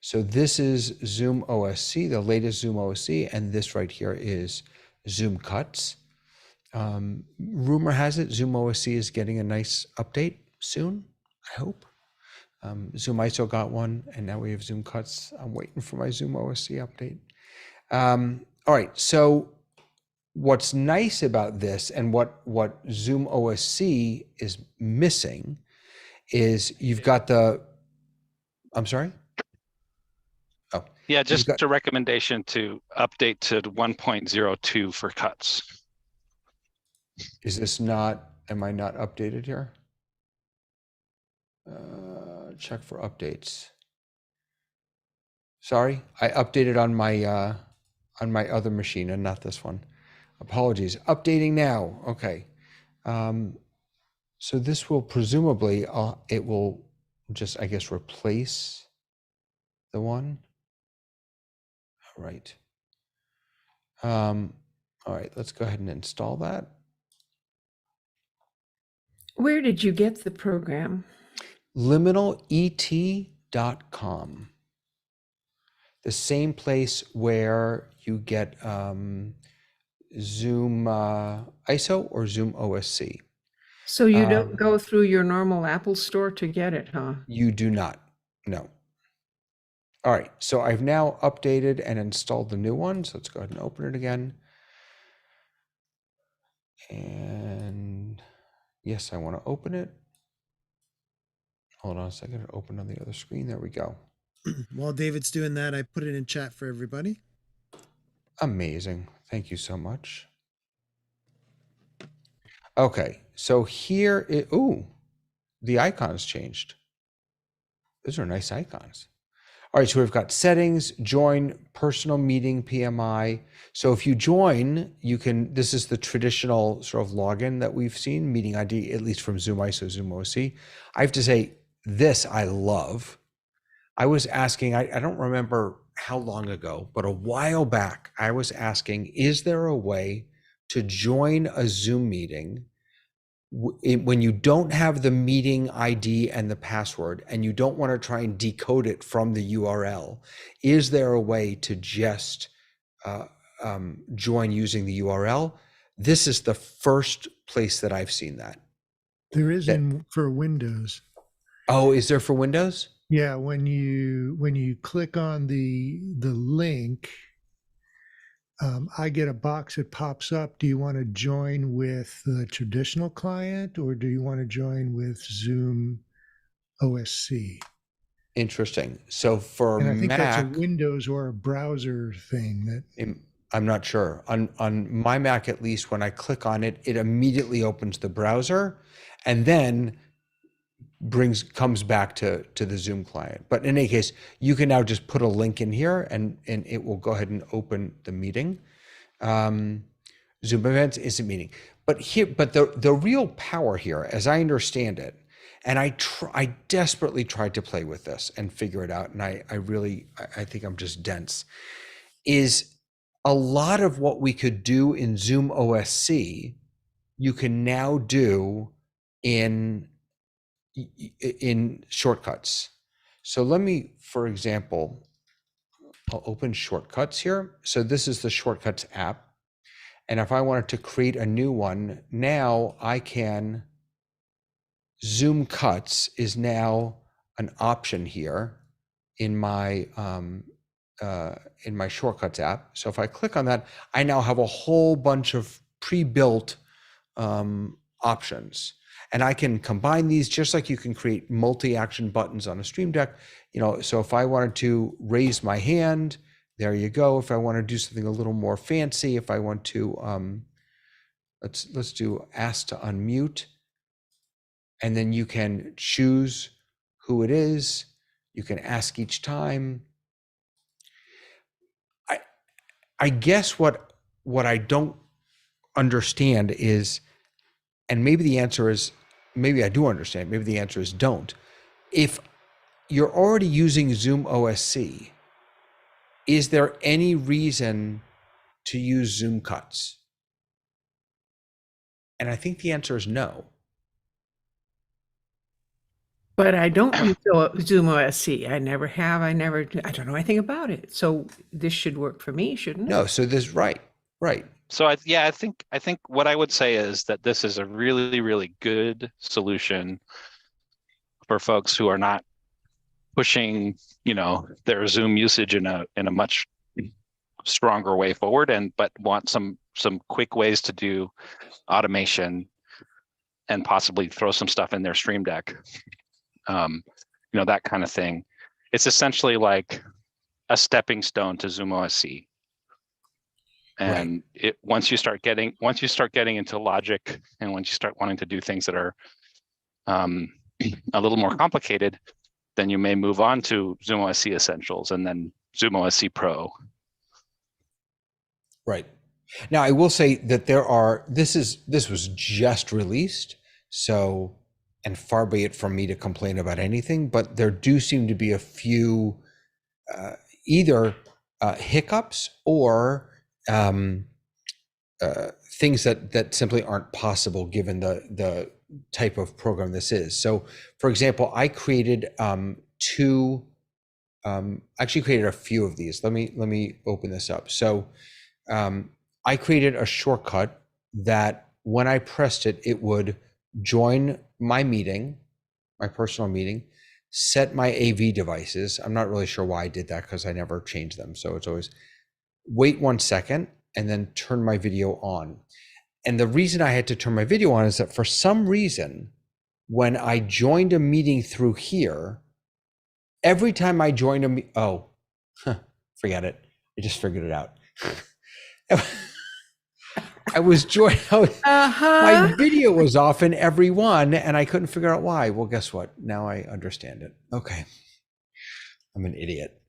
So this is ZoomOSC, the latest ZoomOSC, and this right here is Zoom Cuts. Rumor has it ZoomOSC is getting a nice update soon, I hope. ZoomISO got one, and now we have Zoom Cuts. I'm waiting for my ZoomOSC update. All right, so what's nice about this and what ZoomOSC is missing is you've got the, I'm sorry? Oh. Yeah, just got- a recommendation to update to 1.02 for cuts. Is this not, am I not updated here? Check for updates. Sorry, I updated on my other machine and not this one. Apologies. Updating now. Okay. So this will presumably, it will just, I guess, replace the one? All right. All right, let's go ahead and install that. Where did you get the program? Liminalet.com. The same place where you get Zoom ISO or ZoomOSC. So you don't go through your normal Apple store to get it, huh? You do not, no. All right, so I've now updated and installed the new one. So let's go ahead and open it again. And yes, I want to open it. Hold on a second, open on the other screen. There we go. While David's doing that, I put it in chat for everybody. Amazing. Thank you so much. Okay, so here it, ooh, the icons changed. Those are nice icons. All right, so we've got settings, join, personal meeting, PMI. So if you join, you can, this is the traditional sort of login that we've seen, meeting ID, at least from ZoomISO, ZoomOSC. I have to say, this I love. I was asking, I don't remember how long ago, but a while back, I was asking, is there a way to join a Zoom meeting when you don't have the meeting ID and the password, and you don't want to try and decode it from the URL? Is there a way to just join using the URL? This is the first place that I've seen that. There is for Windows. Oh, is there for Windows? Yeah, when you click on the link, I get a box that pops up. Do you want to join with the traditional client, or do you want to join with Zoom OSC? Interesting. So for and I think Mac, that's a Windows or a browser thing. That I'm not sure. On my Mac, at least, when I click on it, it immediately opens the browser, and then comes back to the Zoom client. But in any case, you can now just put a link in here, and it will go ahead and open the meeting. Zoom Events isn't meeting, but the real power here, as I understand it, and I desperately tried to play with this and figure it out, and I think I'm just dense, is a lot of what we could do in Zoom OSC, you can now do in shortcuts. So let me, for example, I'll open shortcuts here. So this is the shortcuts app. And if I wanted to create a new one, now I can, Zoom Cuts is now an option here in my shortcuts app. So if I click on that, I now have a whole bunch of pre-built options. And I can combine these just like you can create multi-action buttons on a Stream Deck. So if I wanted to raise my hand, there you go. If I want to do something a little more fancy, if I want to, let's do ask to unmute. And then you can choose who it is. You can ask each time. I guess what I don't understand is, and maybe the answer is, maybe I do understand, maybe the answer is don't. If you're already using Zoom OSC, is there any reason to use Zoom Cuts? And I think the answer is no. But I don't use Zoom OSC. I never have. I don't know anything about it. So this should work for me, shouldn't it? No, so this, right. So I think what I would say is that this is a really, really good solution for folks who are not pushing, their Zoom usage in a much stronger way forward, but want some quick ways to do automation and possibly throw some stuff in their Stream Deck, that kind of thing. It's essentially like a stepping stone to Zoom OSC. And once you start getting into logic, and once you start wanting to do things that are a little more complicated, then you may move on to Zoom OSC Essentials and then Zoom OSC Pro. Right. Now I will say that this was just released, so, and far be it from me to complain about anything, but there do seem to be a few either hiccups or things that simply aren't possible given the type of program this is. So, for example, I created actually created a few of these. Let me open this up. So I created a shortcut that when I pressed it, it would join my meeting, my personal meeting, set my AV devices. I'm not really sure why I did that because I never changed them. So it's always wait 1 second and then turn my video on. And the reason I had to turn my video on is that for some reason, when I joined a meeting through here, every time I joined forget it. I just figured it out. I was joined, my video was off in every one and I couldn't figure out why. Well, guess what? Now I understand it. Okay. I'm an idiot.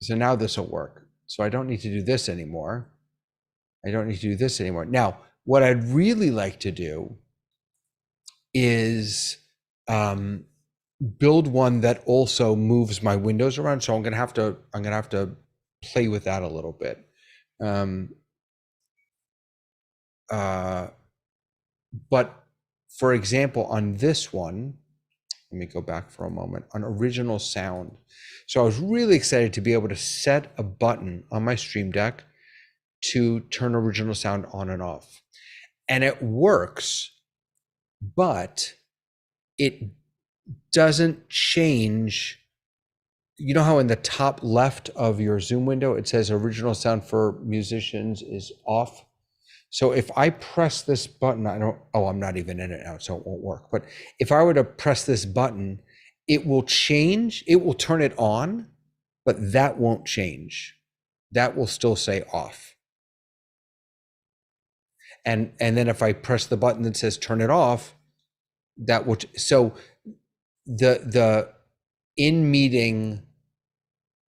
So now this will work. So I don't need to do this anymore. Now, what I'd really like to do is build one that also moves my windows around. So I'm gonna have to play with that a little bit. But for example, on this one, let me go back for a moment, on original sound. So I was really excited to be able to set a button on my Stream Deck to turn original sound on and off. And it works, but it doesn't change. You know how in the top left of your Zoom window, it says original sound for musicians is off? So if I press this button, I'm not even in it now, so it won't work. But if I were to press this button, it will change, it will turn it on, but that won't change. That will still say off. And then if I press the button that says turn it off, that will, so the in meeting,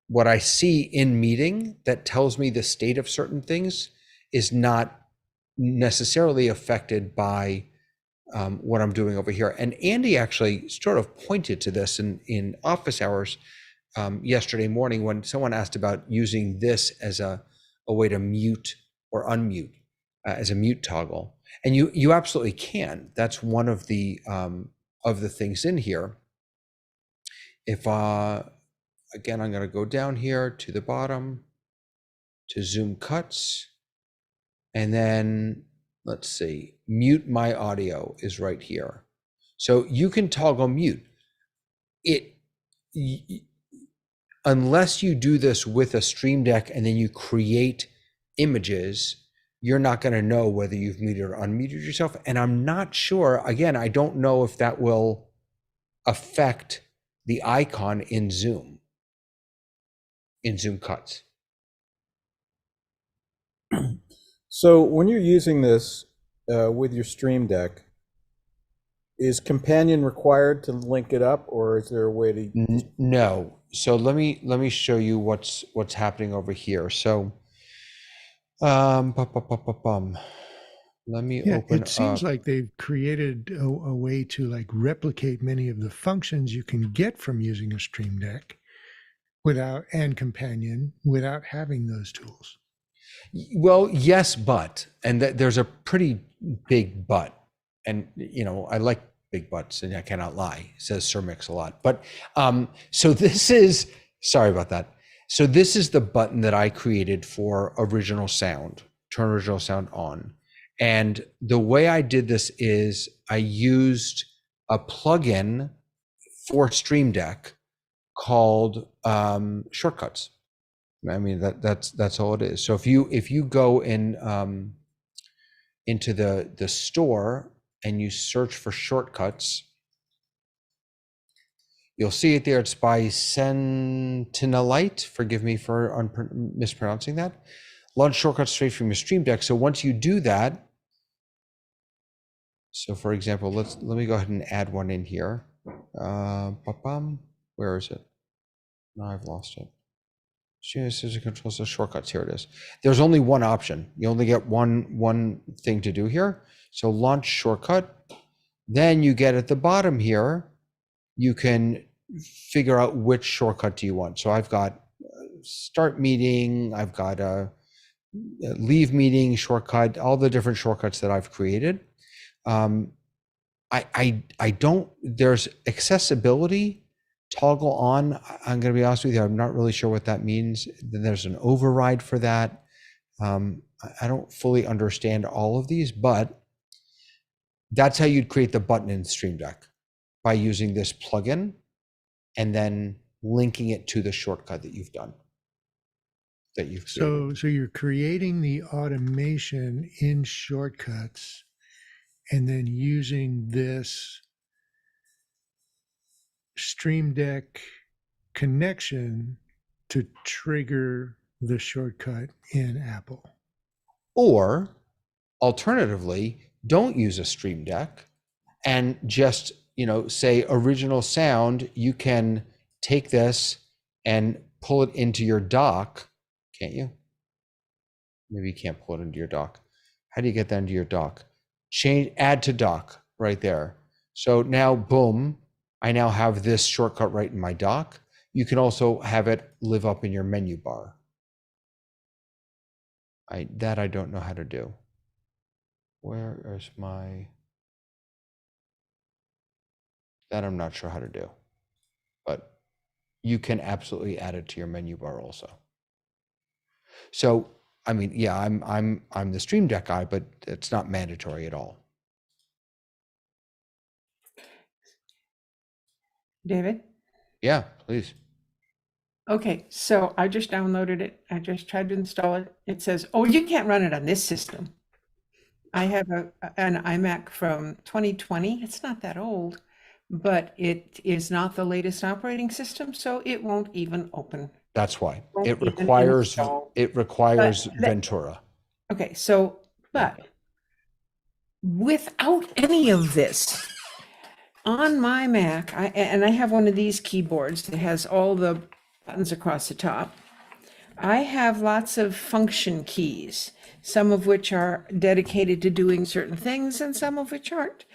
what I see in meeting that tells me the state of certain things is not necessarily affected by what I'm doing over here. And Andy actually sort of pointed to this in office hours yesterday morning when someone asked about using this as a way to mute or unmute as a mute toggle. And you absolutely can. That's one of the things in here. If again, I'm going to go down here to the bottom to Zoom Cuts. And then let's see, mute my audio is right here. So you can toggle mute. Unless you do this with a Stream Deck and then you create images, you're not going to know whether you've muted or unmuted yourself. And I'm not sure, again, I don't know if that will affect the icon in Zoom Cuts. So when you're using this with your Stream Deck, is Companion required to link it up, or is there a way to? No. So let me show you what's happening over here. So let me open it seems up. like they've created a way to like replicate many of the functions you can get from using a Stream Deck and Companion without having those tools. Well, yes, but, and there's a pretty big but, and I like big butts, and I cannot lie, says Sir Mix a lot. But so this is, sorry about that. So this is the button that I created for original sound, turn original sound on. And the way I did this is I used a plugin for Stream Deck called Shortcuts. I mean, that's all it is. So if you go in into the store and you search for Shortcuts, you'll see it there. It's by Sentinelite. Forgive me for mispronouncing that. Launch Shortcuts straight from your Stream Deck. So once you do that, so for example, let me go ahead and add one in here. Where is it? No, I've lost it. Controls the shortcuts. Here it is. There's only one option. You only get one thing to do here. So launch shortcut. Then you get at the bottom here, you can figure out which shortcut do you want. So I've got start meeting. I've got a leave meeting shortcut, all the different shortcuts that I've created. I don't, there's accessibility toggle on. I'm going to be honest with you. I'm not really sure what that means. Then there's an override for that. I don't fully understand all of these, but that's how you'd create the button in Stream Deck, by using this plugin and then linking it to the shortcut that you've done. That you've created. So you're creating the automation in shortcuts and then using this Stream Deck connection to trigger the shortcut in Apple. Or alternatively, don't use a Stream Deck and just, say original sound. You can take this and pull it into your dock, can't you? Maybe you can't pull it into your dock. How do you get that into your dock? Add to dock right there. So now, boom, I now have this shortcut right in my dock. You can also have it live up in your menu bar. I don't know how to do. Where is that I'm not sure how to do, but you can absolutely add it to your menu bar also. So, I mean, yeah, I'm the Stream Deck guy, but it's not mandatory at all. David? Yeah, please. Okay, so I just downloaded it. I just tried to install it. It says, oh, you can't run it on this system. I have an iMac from 2020. It's not that old, but it is not the latest operating system, so it won't even open. That's why Won't it even requires install. Ventura. Okay, so, but without any of this, on my Mac, I have one of these keyboards that has all the buttons across the top. I have lots of function keys, some of which are dedicated to doing certain things and some of which aren't.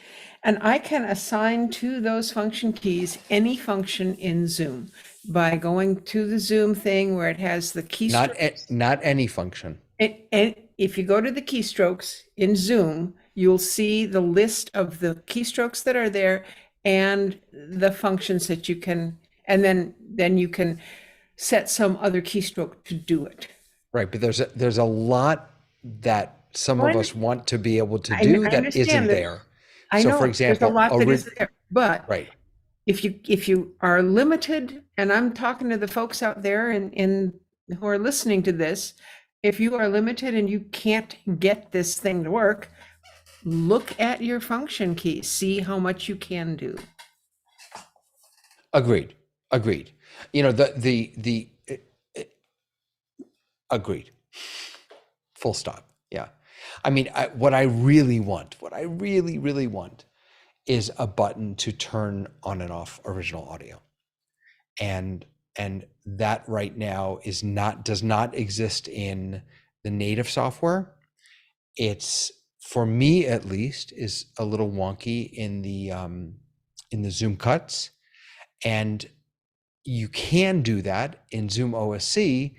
And I can assign to those function keys any function in Zoom by going to the Zoom thing where it has the keystrokes. Not any function. If you go to the keystrokes in Zoom, you'll see the list of the keystrokes that are there and the functions that you can, and then you can set some other keystroke to do it. Right, but there's a lot that some of us want to be able to I do that understand isn't that. there. I So, know for example, there's a lot that is there, but right. if you are limited, and I'm talking to the folks out there and who are listening to this, if you are limited and you can't get this thing to work, look at your function keys, see how much you can do. Agreed. Agreed. Full stop. Yeah. I mean, what I really want is a button to turn on and off original audio. And that right now does not exist in the native software. It's, for me at least, is a little wonky in the Zoom cuts. And you can do that in ZoomOSC,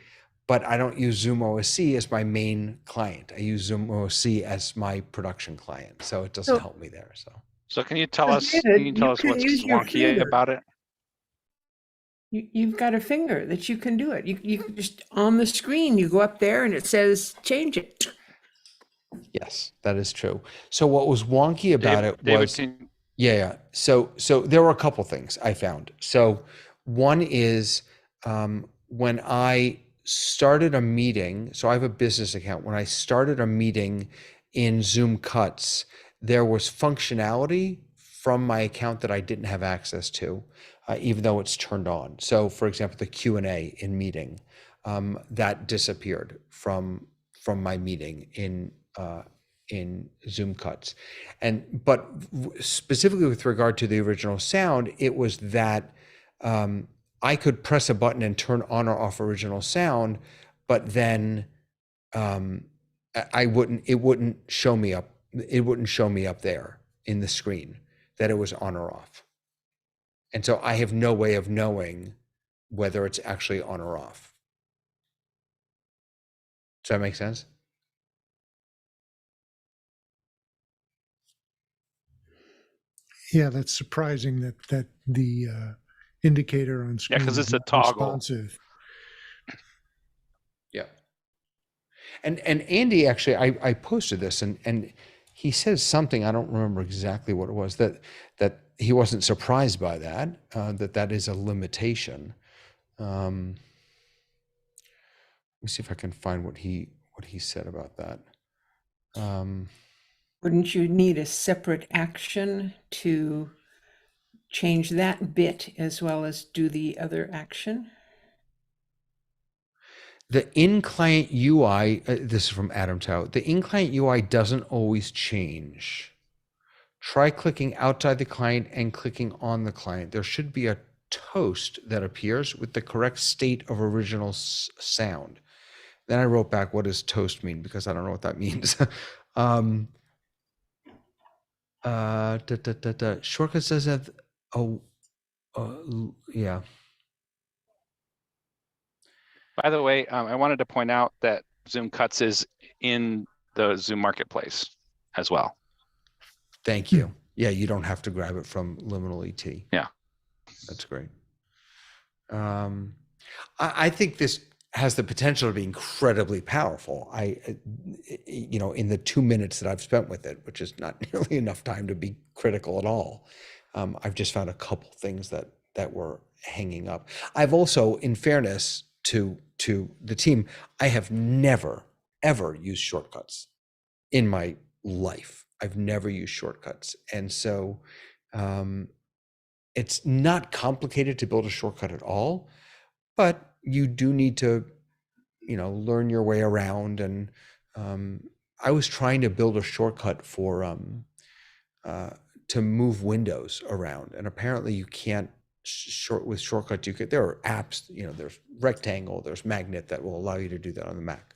but I don't use ZoomOSC as my main client. I use ZoomOSC as my production client, so it doesn't help me there. So can you tell us? David, Can you tell us can what's use your wonky finger. about it? You've got a finger that you can do it. You can just, on the screen, you go up there and it says change it. Yes, that is true. So what was wonky about it was, David, yeah. So there were a couple things I found. So one is when I started a meeting, so I have a business account. When I started a meeting in Zoom Cuts, there was functionality from my account that I didn't have access to, even though it's turned on. So for example, the Q&A in meeting, that disappeared from my meeting in Zoom Cuts. But specifically with regard to the original sound, it was that I could press a button and turn on or off original sound, but then it wouldn't show me up there in the screen that it was on or off. And so I have no way of knowing whether it's actually on or off. Does that make sense? Yeah, that's surprising that the indicator on screen because is it's a not toggle. responsive. Yeah. And Andy, actually, I posted this, and he says something, I don't remember exactly what it was, that he wasn't surprised by that, that is a limitation. Let me see if I can find what he said about that. Wouldn't you need a separate action to change that bit as well as do the other action? The in-client UI, this is from Adam Tao, the in-client UI doesn't always change. Try clicking outside the client and clicking on the client. There should be a toast that appears with the correct state of original sound. Then I wrote back, what does toast mean? Because I don't know what that means. Shortcuts does have, yeah. By the way, I wanted to point out that Zoom Cuts is in the Zoom Marketplace as well. Thank you. Yeah, you don't have to grab it from Liminal ET. Yeah. That's great. I think this has the potential to be incredibly powerful. In the 2 minutes that I've spent with it, which is not nearly enough time to be critical at all, I've just found a couple things that were hanging up. I've also, in fairness to the team, I have never, ever used shortcuts in my life. I've never used shortcuts. And so it's not complicated to build a shortcut at all, but you do need to, learn your way around. And I was trying to build a shortcut for to move windows around, and apparently you can't with shortcuts. There are apps, there's Rectangle, there's Magnet that will allow you to do that on the Mac,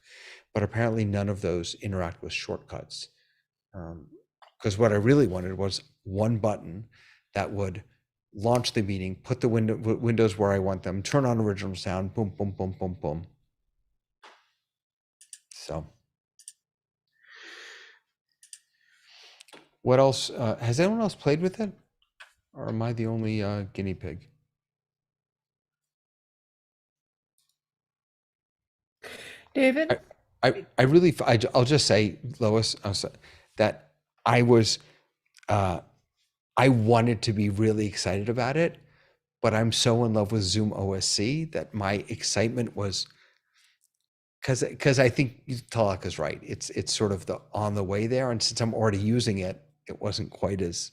but apparently none of those interact with shortcuts. Because what I really wanted was one button that would launch the meeting, put the windows where I want them, turn on original sound, boom, boom, boom, boom, boom. So what else? Has anyone else played with it? Or am I the only guinea pig? David? I'll just say, Lois, that I wanted to be really excited about it, but I'm so in love with ZoomOSC that my excitement was, because I think Talak is right. It's sort of on the way there, and since I'm already using it, it wasn't quite as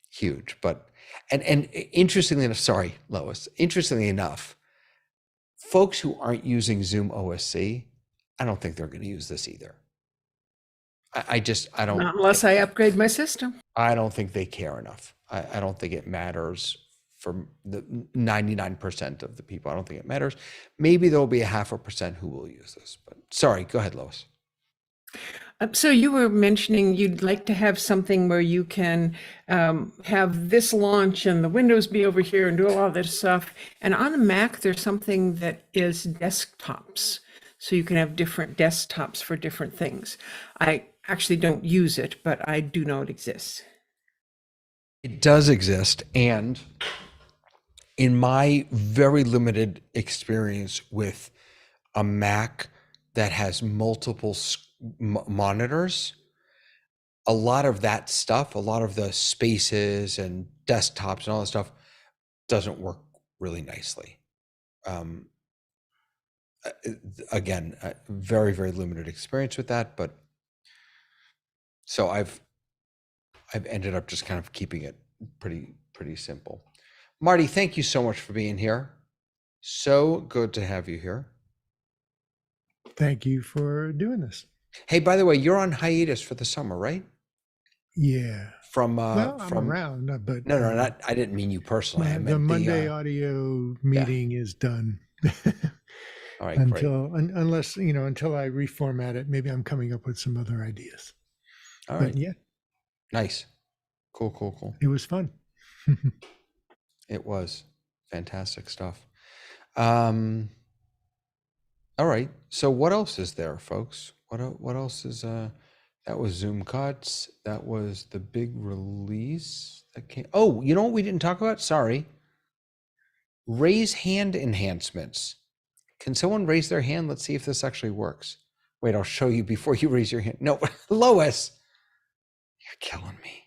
huge. But and interestingly enough, sorry, Lois. Interestingly enough, folks who aren't using ZoomOSC, I don't think they're going to use this either. I don't. Not unless I upgrade my system. I don't think they care enough. I don't think it matters for the 99% of the people. I don't think it matters. Maybe there'll be a 0.5% who will use this. But sorry, go ahead, Lois. So you were mentioning you'd like to have something where you can have this launch and the windows be over here and do all of this stuff. And on a Mac, there's something that is desktops. So you can have different desktops for different things. I actually don't use it, but I do know it exists. It does exist. And in my very limited experience with a Mac that has multiple monitors, a lot of that stuff, a lot of the spaces and desktops and all that stuff doesn't work really nicely. Again, very, very limited experience with that, but so I've ended up just kind of keeping it pretty simple. Marty, thank you so much for being here. So good to have you here. Thank you for doing this. Hey, by the way, you're on hiatus for the summer, right? Yeah. I'm around, but no, I didn't mean you personally. I meant the Monday audio meeting is done. All right, unless until I reformat it, maybe I'm coming up with some other ideas. All right. But yeah. Nice. Cool. It was fun. It was fantastic stuff. All All right. So what else is there, folks? What else is that was Zoom Cuts. That was the big release that came. Oh, you know what we didn't talk about? Sorry. Raise hand enhancements. Can someone raise their hand? Let's see if this actually works. Wait, I'll show you before you raise your hand. No, Lois, you're killing me.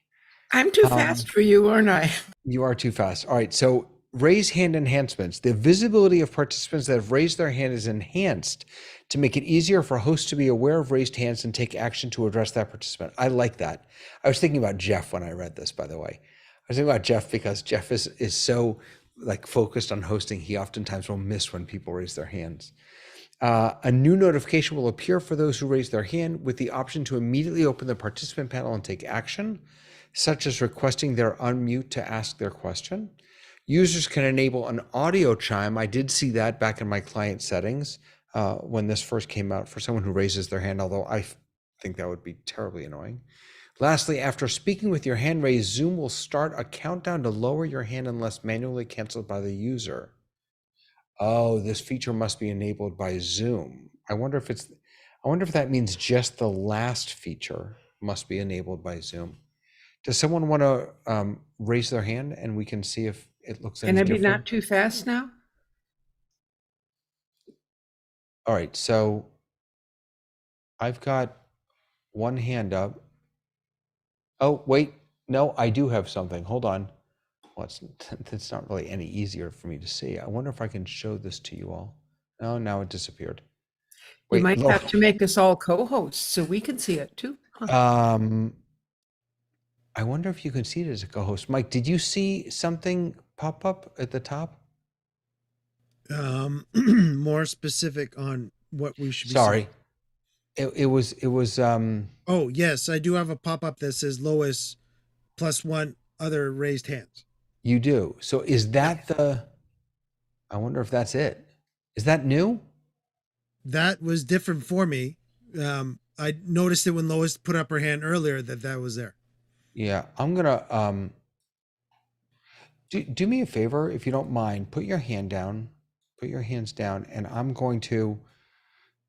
I'm too fast for you, aren't I? You are too fast. All right. So raise hand enhancements. The visibility of participants that have raised their hand is enhanced to make it easier for hosts to be aware of raised hands and take action to address that participant. I like that. I was thinking about Jeff when I read this, by the way. I was thinking about Jeff because Jeff is so like focused on hosting. He oftentimes will miss when people raise their hands. A new notification will appear for those who raise their hand with the option to immediately open the participant panel and take action, such as requesting their unmute to ask their question. Users can enable an audio chime. I did see that back in my client settings when this first came out for someone who raises their hand, although I think that would be terribly annoying. Lastly, after speaking with your hand raised, Zoom will start a countdown to lower your hand unless manually canceled by the user. Oh, this feature must be enabled by Zoom. I wonder if that means just the last feature must be enabled by Zoom. Does someone want to raise their hand and we can see if it looks any Can I be different? not too fast now? All right, so I've got one hand up. Oh, wait, no, I do have something. Hold on. Well, it's not really any easier for me to see. I wonder if I can show this to you all. Oh, now it disappeared. You Wait, might Laura. have to make us all co-hosts so we can see it too. Huh. I wonder if you can see it as a co-host. Mike, did you see something pop up at the top? More specific on what we should be Sorry. seeing. It was Oh, yes, I do have a pop-up that says Lois +1 other raised hands. you do. So is that I wonder if that's it. Is that new? That was different for me. I noticed it when Lois put up her hand earlier that was there. Yeah, I'm gonna do me a favor if you don't mind. Put your hand down. Put your hands down, and I'm going to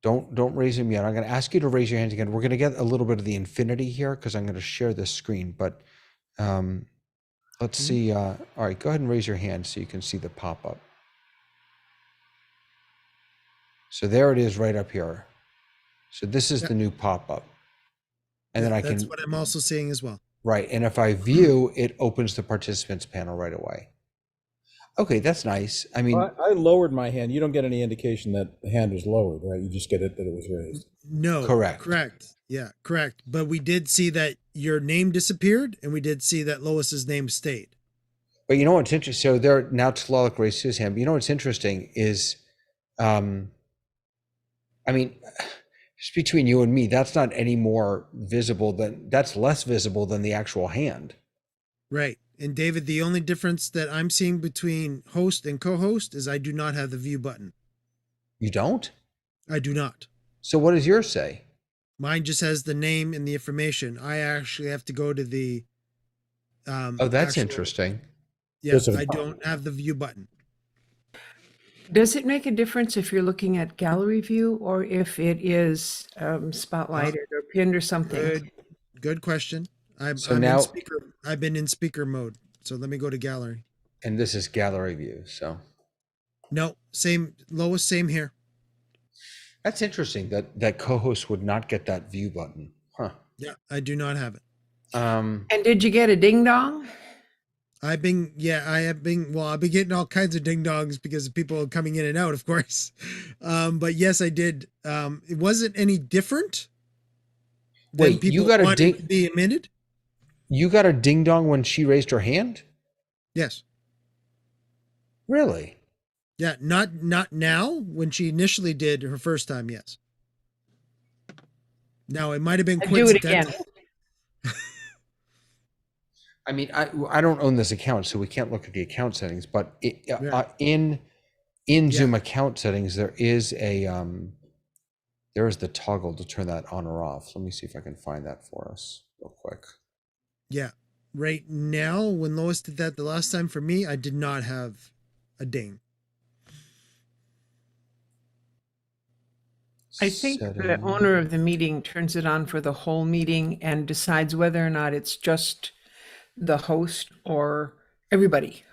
don't raise them yet. I'm going to ask you to raise your hands again. We're going to get a little bit of the infinity here because I'm going to share this screen. But let's see. All right, go ahead and raise your hand so you can see the pop up. So there it is, right up here. So this is the new pop up, and then I can. That's what I'm also seeing as well. Right, and if I view, it opens the participants panel right away. Okay, that's nice. I mean, I lowered my hand. You don't get any indication that the hand was lowered, right? You just get it that it was raised. No. Correct. Yeah, correct. But we did see that your name disappeared, and we did see that Lois's name stayed. but you know what's interesting? So there now Tlaloc raised his hand. But you know what's interesting is, I mean, just between you and me, that's not any more visible that's less visible than the actual hand. Right. And David, the only difference that I'm seeing between host and co-host is I do not have the view button. You don't? I do not. So what does yours say? Mine just has the name and the information. I actually have to go to the Oh, that's interesting. Yeah, I don't have the view button. Does it make a difference if you're looking at gallery view or if it is spotlighted or pinned or something? Good question. I'm now in speaker. I've been in speaker mode. So let me go to gallery. And this is gallery view. So no, same Lois, same here. That's interesting that co-host would not get that view button. Huh. Yeah, I do not have it. And did you get a ding dong? I've been getting all kinds of ding dongs because of people coming in and out, of course. But yes, I did. It wasn't any different. Wait, you got a ding? Be admitted? You got a ding dong when she raised her hand? Yes. Really? Yeah, not now. When she initially did her first time, yes. Now it might have been coincidental. Do it again. I mean, I don't own this account, so we can't look at the account settings. But in Zoom account settings, there is the toggle to turn that on or off. Let me see if I can find that for us real quick. Yeah, right now, when Lois did that the last time for me, I did not have a ding. I think the setting. owner of the meeting turns it on for the whole meeting and decides whether or not it's just the host or everybody.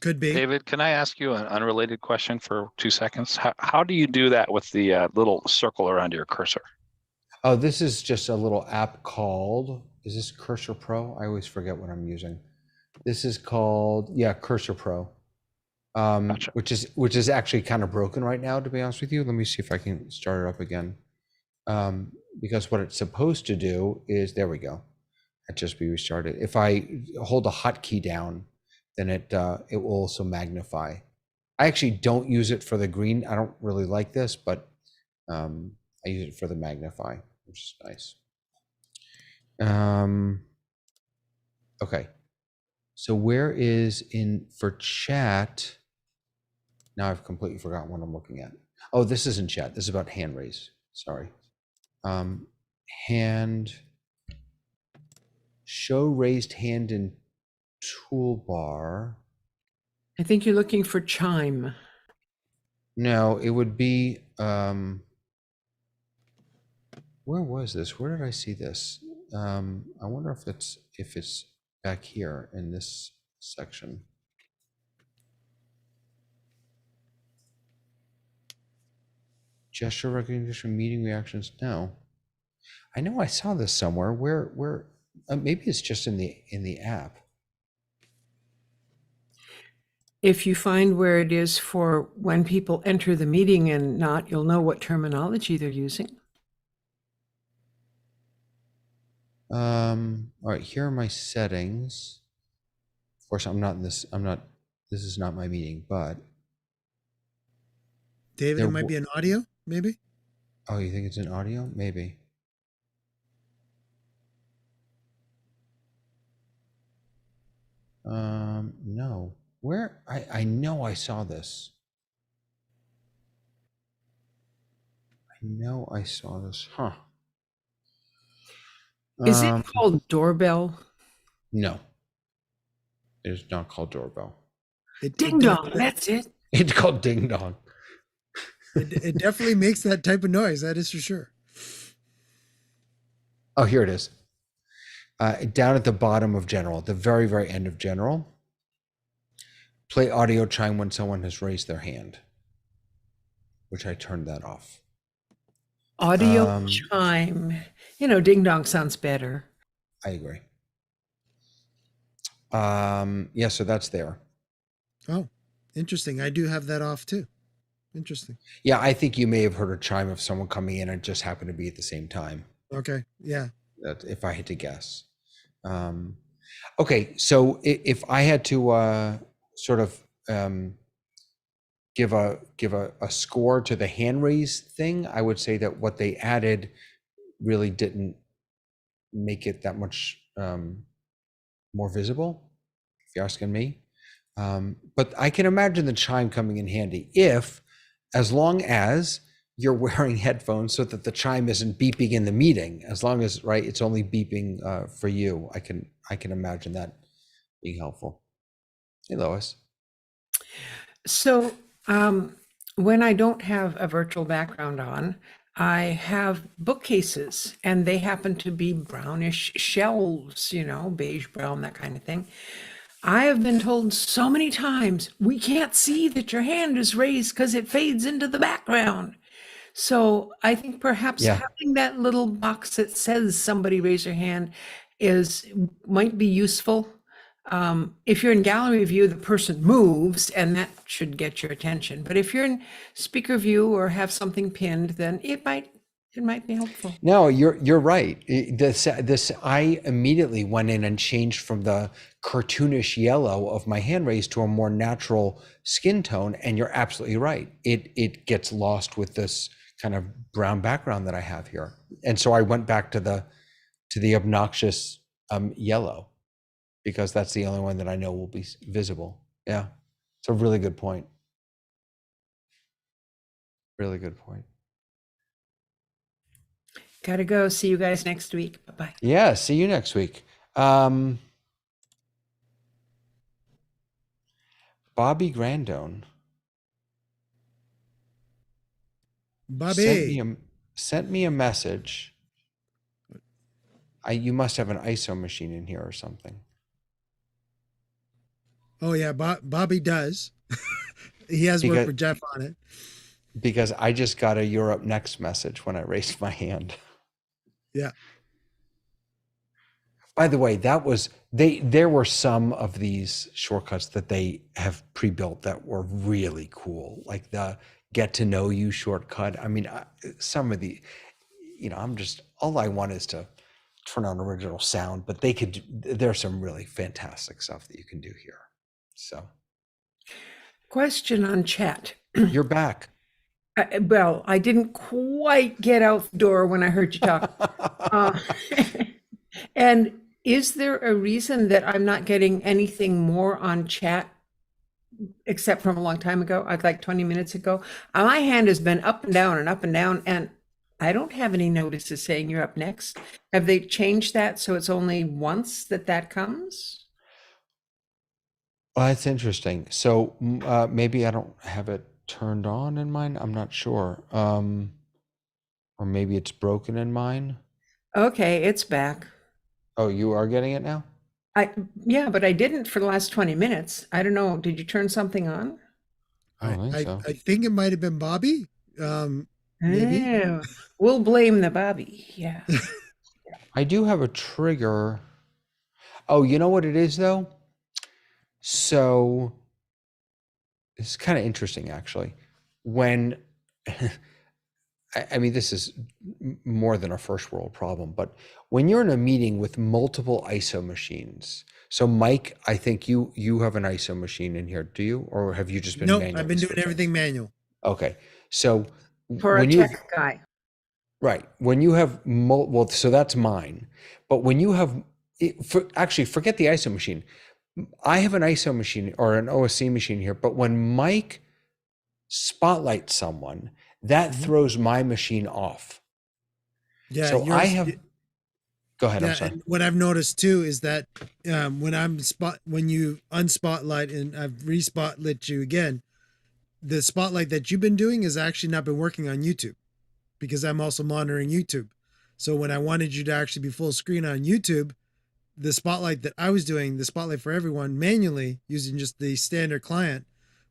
Could be. David, can I ask you an unrelated question for 2 seconds? How do you do that with the little circle around your cursor? Oh, this is just a little app called, is this Cursor Pro? I always forget what I'm using. This is called, yeah, Cursor Pro. Gotcha. Which is actually kind of broken right now, to be honest with you. Let me see if I can start it up again. Because what it's supposed to do is, there we go. It just be restarted. If I hold a hotkey down, then it will also magnify. I actually don't use it for the green. I don't really like this, but I use it for the magnify, which is nice. Okay. So where is in for chat? Now I've completely forgotten what I'm looking at. Oh, this isn't chat. This is about hand raise. Sorry. Hand, show raised hand in toolbar. I think you're looking for chime. No, it would be, where was this? Where did I see this? I wonder if it's back here in this section. Gesture recognition, meeting reactions. No, I know I saw this somewhere. Where? Maybe it's just in the app. If you find where it is for when people enter the meeting and not, you'll know what terminology they're using. All right, here are my settings. Of course, this is not my meeting, but. David, it might be an audio, maybe? Oh, you think it's an audio? Maybe. No. Where? I know I saw this. I know I saw this. Huh. Is it called doorbell? No. It's not called doorbell. Ding dong, that's it. It's called ding dong. It definitely makes that type of noise. That is for sure. Oh, here it is. Down at the bottom of general, the very, very end of general. Play audio chime when someone has raised their hand, which I turned that off. Audio chime. Ding dong sounds better. I agree. Yeah, so that's there. Oh, interesting. I do have that off too. Interesting. Yeah, I think you may have heard a chime of someone coming in and it just happened to be at the same time. Okay. Yeah. That, if I had to guess. Okay, so if I had to sort of give a score to the hand raise thing, I would say that what they added really didn't make it that much more visible, if you're asking me. But I can imagine the chime coming in handy as long as you're wearing headphones so that the chime isn't beeping in the meeting. As long as, right, it's only beeping for you. I can imagine that being helpful. Hey, Lois. So when I don't have a virtual background on, I have bookcases and they happen to be brownish shelves, beige brown, that kind of thing. I have been told so many times, we can't see that your hand is raised because it fades into the background. So I think perhaps having that little box that says somebody raise your hand might be useful. If you're in gallery view, the person moves and that should get your attention. But if you're in speaker view or have something pinned, then it might be helpful. No, you're right. This I immediately went in and changed from the cartoonish yellow of my hand raised to a more natural skin tone, and you're absolutely right. It gets lost with this kind of brown background that I have here, and so I went back to the obnoxious yellow, because that's the only one that I know will be visible. Yeah, it's a really good point. Really good point. Gotta go. See you guys next week. Bye-bye. Yeah, see you next week. Bobby Grandone. Bobby. sent me a message. You must have an ISO machine in here or something. Oh yeah, Bobby does. He has worked with Jeff on it. Because I just got a "You're up next" message when I raised my hand. Yeah. By the way, there were some of these shortcuts that they have pre-built that were really cool, like the get to know you shortcut. I mean, some of the, all I want is to turn on original sound, but there's some really fantastic stuff that you can do here. So. Question on chat. You're back. Well, I didn't quite get out the door when I heard you talk. And is there a reason that I'm not getting anything more on chat except from a long time ago, like 20 minutes ago? My hand has been up and down and up and down, and I don't have any notices saying you're up next. Have they changed that so it's only once that comes? Well, that's interesting. So maybe I don't have it turned on in mine. I'm not sure. Or maybe it's broken in mine. Okay, it's back. Oh, you are getting it now? Yeah, but I didn't for the last 20 minutes. I don't know. Did you turn something on? I don't think so. I think it might have been Bobby. Maybe. Oh, we'll blame the Bobby. Yeah. I do have a trigger. Oh, you know what it is though? So it's kind of interesting actually. When I mean, this is more than a first world problem, but when you're in a meeting with multiple ISO machines, so Mike, I think you have an ISO machine in here, do you? Or have you just been Nope, manually I've been doing switching? everything manual. Okay. So For a tech guy. Right. When you have, well, so that's mine. But when you have, actually, forget the ISO machine. I have an ISO machine or an OSC machine here, but when Mike spotlights someone, that throws my machine off. Yeah. So go ahead. Yeah, I'm sorry. and what I've noticed too is that when you unspotlight and I've respotlit you again, the spotlight that you've been doing has actually not been working on YouTube because I'm also monitoring YouTube. So when I wanted you to actually be full screen on YouTube, the spotlight that I was doing, the spotlight for everyone manually using just the standard client,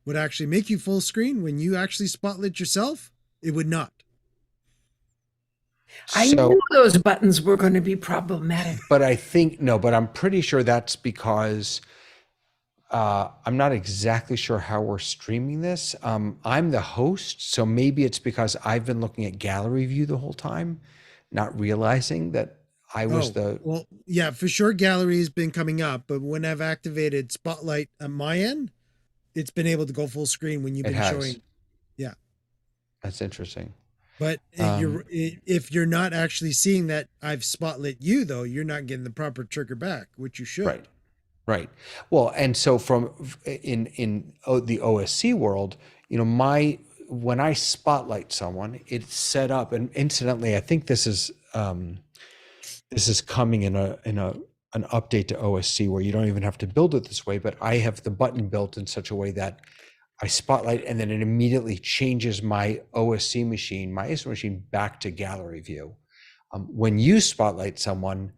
would actually make you full screen. When you actually spotlight yourself, it would not. I knew those buttons were going to be problematic. But I'm pretty sure that's because I'm not exactly sure how we're streaming this. I'm the host, so maybe it's because I've been looking at gallery view the whole time, not realizing that I was Well, yeah, for sure gallery has been coming up, but when I've activated spotlight on my end, it's been able to go full screen when you've been showing. Yeah. That's interesting. But if you're not actually seeing that I've spotlit you, though, you're not getting the proper trigger back, which you should. Right. Well, and so in the OSC world, when I spotlight someone, it's set up. And incidentally, I think this is coming in an update to OSC where you don't even have to build it this way. But I have the button built in such a way that I spotlight and then it immediately changes my OSC machine, my ISO machine, back to gallery view. When you spotlight someone,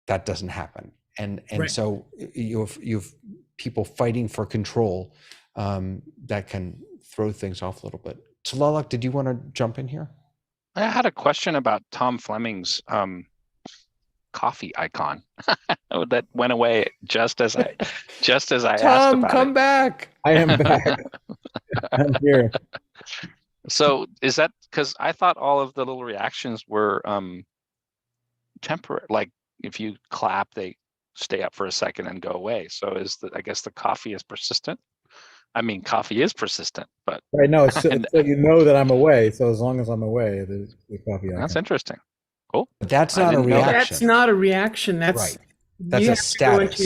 that doesn't happen. And so you've people fighting for control that can throw things off a little bit. Talalak, did you want to jump in here? I had a question about Tom Fleming's coffee icon that went away just as I asked about Tom, come back. I am back. I'm here. So is that because I thought all of the little reactions were temporary? Like if you clap, they stay up for a second and go away. So I guess the coffee is persistent. I mean, coffee is persistent, but right now, so you know that I'm away. So as long as I'm away, the coffee icon. That's interesting. Cool. But that's not a reaction. That's not a reaction. That's right. That's a status.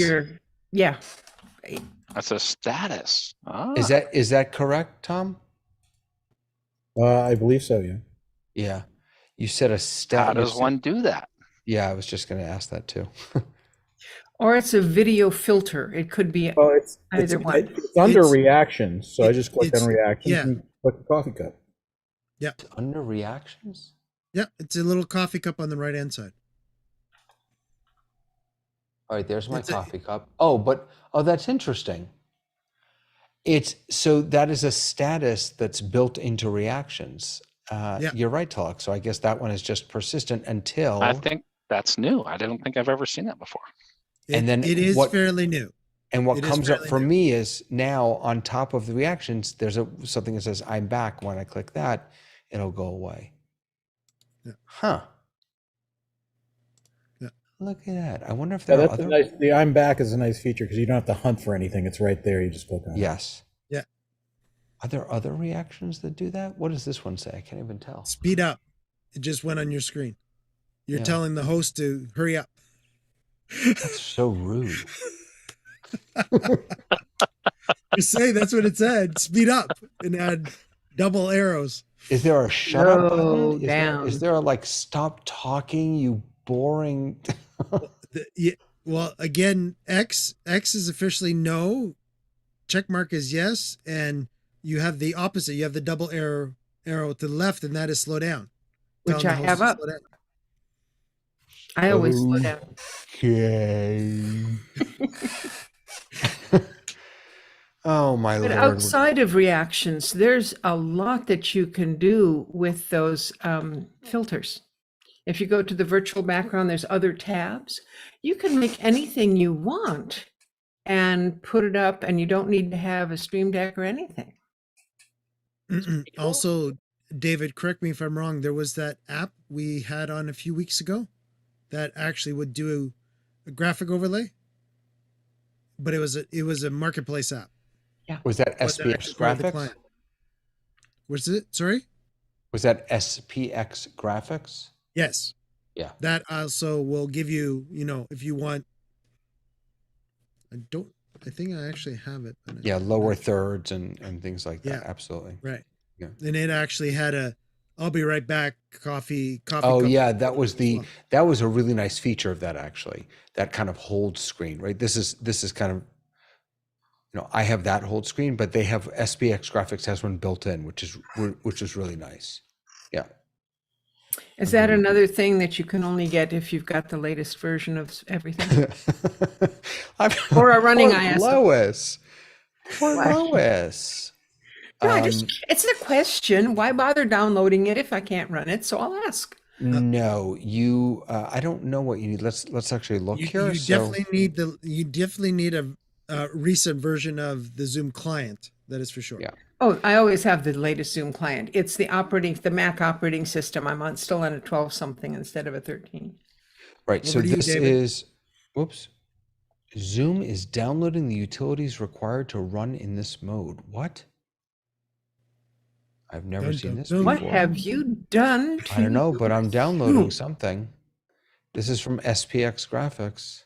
That's a status. Ah. Is that correct, Tom? I believe so. Yeah. Yeah. You said a status. How does one do that? Yeah, I was just going to ask that too. Or it's a video filter. It could be either one. It's under reactions. So I just click on reactions and click the coffee cup. Yeah. Under reactions? Yeah, it's a little coffee cup on the right-hand side. All right, there's my It's a- coffee cup. Oh, that's interesting. It's so that is a status that's built into reactions. Yeah. You're right, Talk. So I guess that one is just persistent until. I think that's new. I don't think I've ever seen that before. And then it is what- fairly new. And what It is comes up fairly for new. me is now on top of the reactions, there's something that says I'm back. When I click that, it'll go away. Yeah. Huh. Yeah. Look at that. I wonder if Yeah, there are that's a other. nice. The I'm back is a nice feature because you don't have to hunt for anything. It's right there. You just click on it. Yes. Yeah. Are there other reactions that do that? What does this one say? I can't even tell. Speed up. It just went on your screen. You're Yeah. telling the host to hurry up. That's so rude. You say that's what it said. Speed up and add double arrows. Is there a shut up Slow button? down. Is there a like stop talking, you boring? Well, again, X is officially no. Check mark is yes, and you have the opposite. You have the double arrow to the left, and that is slow down. Which Telling I the have host to up. slow down. I always slow down. Okay. Oh my But lord. outside of reactions, there's a lot that you can do with those filters. If you go to the virtual background, there's other tabs. You can make anything you want and put it up, and you don't need to have a Stream Deck or anything. Also, David, correct me if I'm wrong. There was that app we had on a few weeks ago that actually would do a graphic overlay, but it was a marketplace app. Was that Wasn't SPX actually part of the graphics? client. Was it? Sorry. Was that SPX graphics? Yes. Yeah. That also will give you, if you want. I think I actually have it. But Yeah, lower thirds and things like that. Yeah. Absolutely. Right. Yeah. And it actually had I'll be right back coffee. Oh cup yeah, that was as well. that was a really nice feature of that actually. That kind of hold screen, right? This is kind of, I have that hold screen, but they have SPX graphics has one built in, which is really nice. Yeah. Is that another thing that you can only get if you've got the latest version of everything? Or a running Poor ISO. Lois. Poor What? Lois. No, it's a question. Why bother downloading it if I can't run it? So I'll ask. No, you. I don't know what you need. Let's actually look here. You definitely need a recent version of the Zoom client. That is for sure. Yeah. Oh, I always have the latest Zoom client. It's the Mac operating system. I'm still on a 12 something instead of a 13. Right. So Over to you, this David. is. Whoops. Zoom is downloading the utilities required to run in this mode. What? I've never Dun, seen dun, this dun. before. What have you done to I don't know, but I'm downloading Zoom? something. This is from SPX Graphics.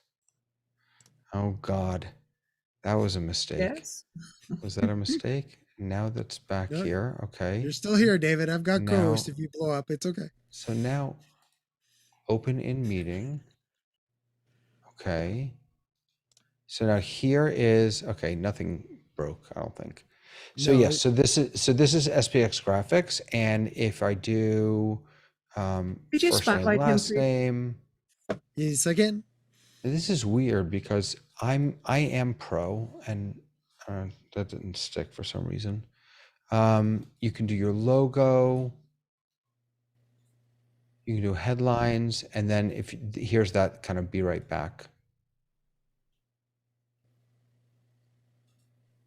Oh God, that was a mistake. Yes. Was that a mistake? Now that's back No, here. Okay. You're still here, David. I've got Now- co-host. If you blow up, it's okay. So now, open in meeting. Okay. So now here is, okay, nothing broke, I don't think. So No, yes, so this is SPX Graphics, and if I do Could you first name, spotlight him, last please? name, Yes, again. this is weird because I am pro, and that didn't stick for some reason. You can do your logo, you can do headlines, and then here's that kind of be right back.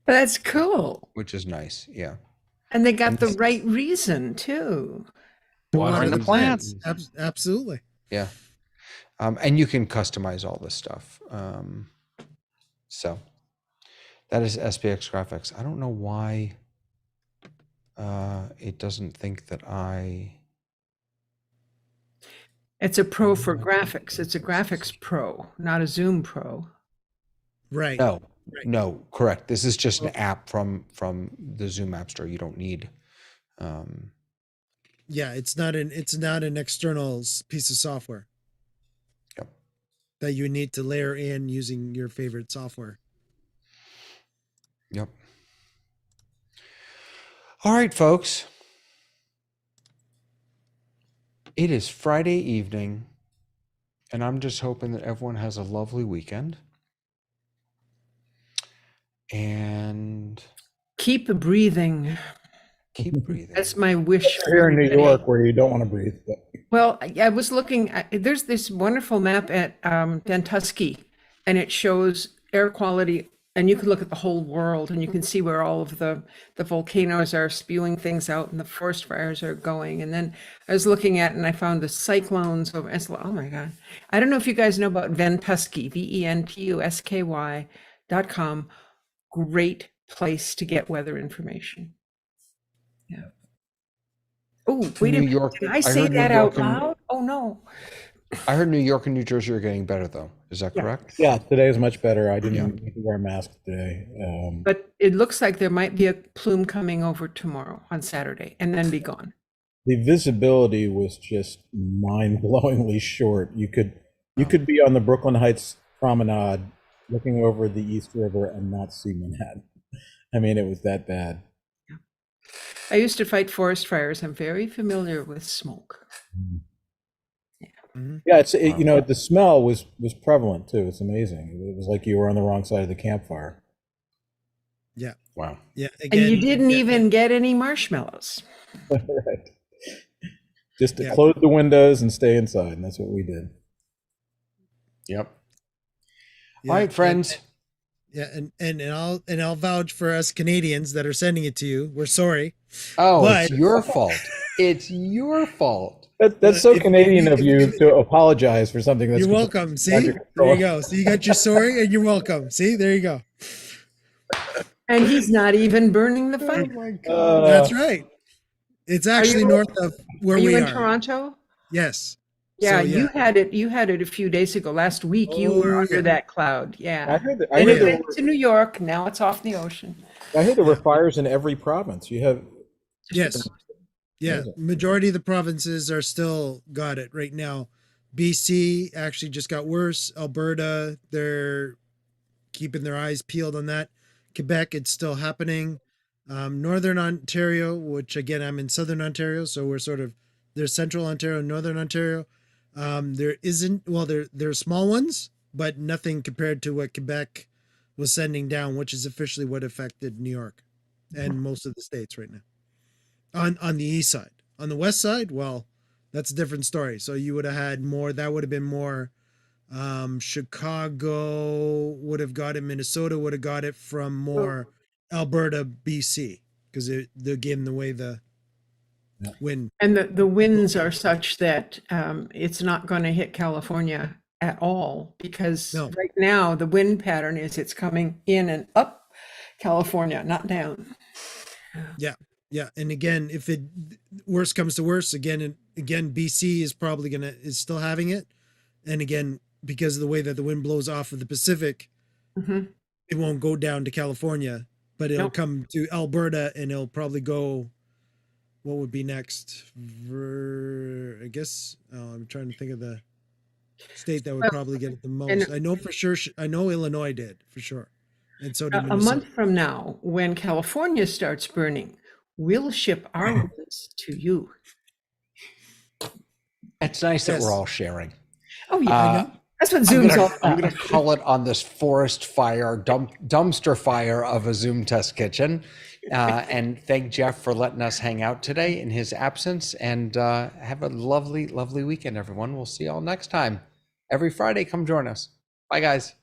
That's cool. Which is nice, yeah. And they got And the this- right reason too. Watering the Water plants. Absolutely. Yeah. And you can customize all this stuff. So that is SPX Graphics. I don't know why it doesn't think that It's a pro for graphics. It's a graphics pro, not a Zoom pro. Right. No, Right. no, correct. This is just an app from the Zoom App Store. You don't need. Yeah, it's not an external piece of software. Yep. That you need to layer in using your favorite software. Yep. All right, folks. It is Friday evening, and I'm just hoping that everyone has a lovely weekend. And Keep breathing. keep breathing. That's my wish for Here in New everybody. York, where you don't want to breathe. But Well, I was looking, there's this wonderful map at Vantusky, and it shows air quality, and you can look at the whole world, and you can see where all of the volcanoes are spewing things out and the forest fires are going. And then I was looking at, and I found the cyclones over, it's like, oh my God. I don't know if you guys know about Ventusky, VENTUSKY.com. Great place to get weather information. Yeah. Oh, wait a New minute. York. Did I I say heard New that York out and- loud? Oh, no. I heard New York and New Jersey are getting better, though. Is that Yeah. correct? yeah, today is much better. I didn't need to wear a mask today. But it looks like there might be a plume coming over tomorrow on Saturday and then be gone. The visibility was just mind-blowingly short. You could be on the Brooklyn Heights promenade looking over the East River and not see Manhattan. I mean, it was that bad. I used to fight forest fires. I'm very familiar with smoke. Yeah, you know, the smell was prevalent too. It's amazing. It was like you were on the wrong side of the campfire. Yeah. Wow. Yeah. And you Again, didn't even get any marshmallows. Right. Just to Yeah. close the windows and stay inside, and that's what we did. Yep. yeah, All right, friends. Yeah, and I'll vouch for us Canadians that are sending it to you. We're sorry. Oh, But- it's your fault. It's your fault. That's so If- Canadian if- of you if- to apologize for something that's You're welcome. See, under there control. you go. So you got your sorry, and you're welcome. See, there you go. And he's not even burning the Oh fire. my God. That's right. It's actually you- north of where Are you we in are. Toronto? Yes. Yeah, So, you had it. You had it a few days ago. Last week, you were Oh, under yeah. that cloud. Yeah. I heard that. And it went to New York. Now it's off the ocean. I heard there were fires in every province. You have Yes. Yeah. Amazing. Majority of the provinces are still got it right now. BC actually just got worse. Alberta, they're keeping their eyes peeled on that. Quebec, it's still happening. Northern Ontario, which again, I'm in Southern Ontario, so we're sort of there's Central Ontario and Northern Ontario. There isn't, well, there are small ones, but nothing compared to what Quebec was sending down, which is officially what affected New York and most of the states right now. On the east side. On the west side, well, that's a different story. So you would have had more, that would have been more Chicago would have got it, Minnesota would have got it from more Alberta, BC, because again, the way the wind. And the winds are such that it's not going to hit California at all because No. right now the wind pattern is it's coming in and up California, not down. Yeah, and again, if it worse comes to worse, again BC is probably is still having it, and again because of the way that the wind blows off of the Pacific, Mhm. it won't go down to California, but it'll Nope. come to Alberta, and it'll probably go. What would be next? I guess I'm trying to think of the state that would Well, probably get it the and- most. I know for sure. I know Illinois did for sure, and so did A Minnesota. month from now, when California starts burning, we'll ship our winds to you. It's nice that Yes. we're all sharing. Oh yeah, that's what I'm Zoom's all gonna, I'm about. gonna call it on this forest fire, dumpster fire of a Zoom test kitchen. And thank Jeff for letting us hang out today in his absence. And have a lovely, lovely weekend, everyone. We'll see you all next time. Every Friday, come join us. Bye, guys.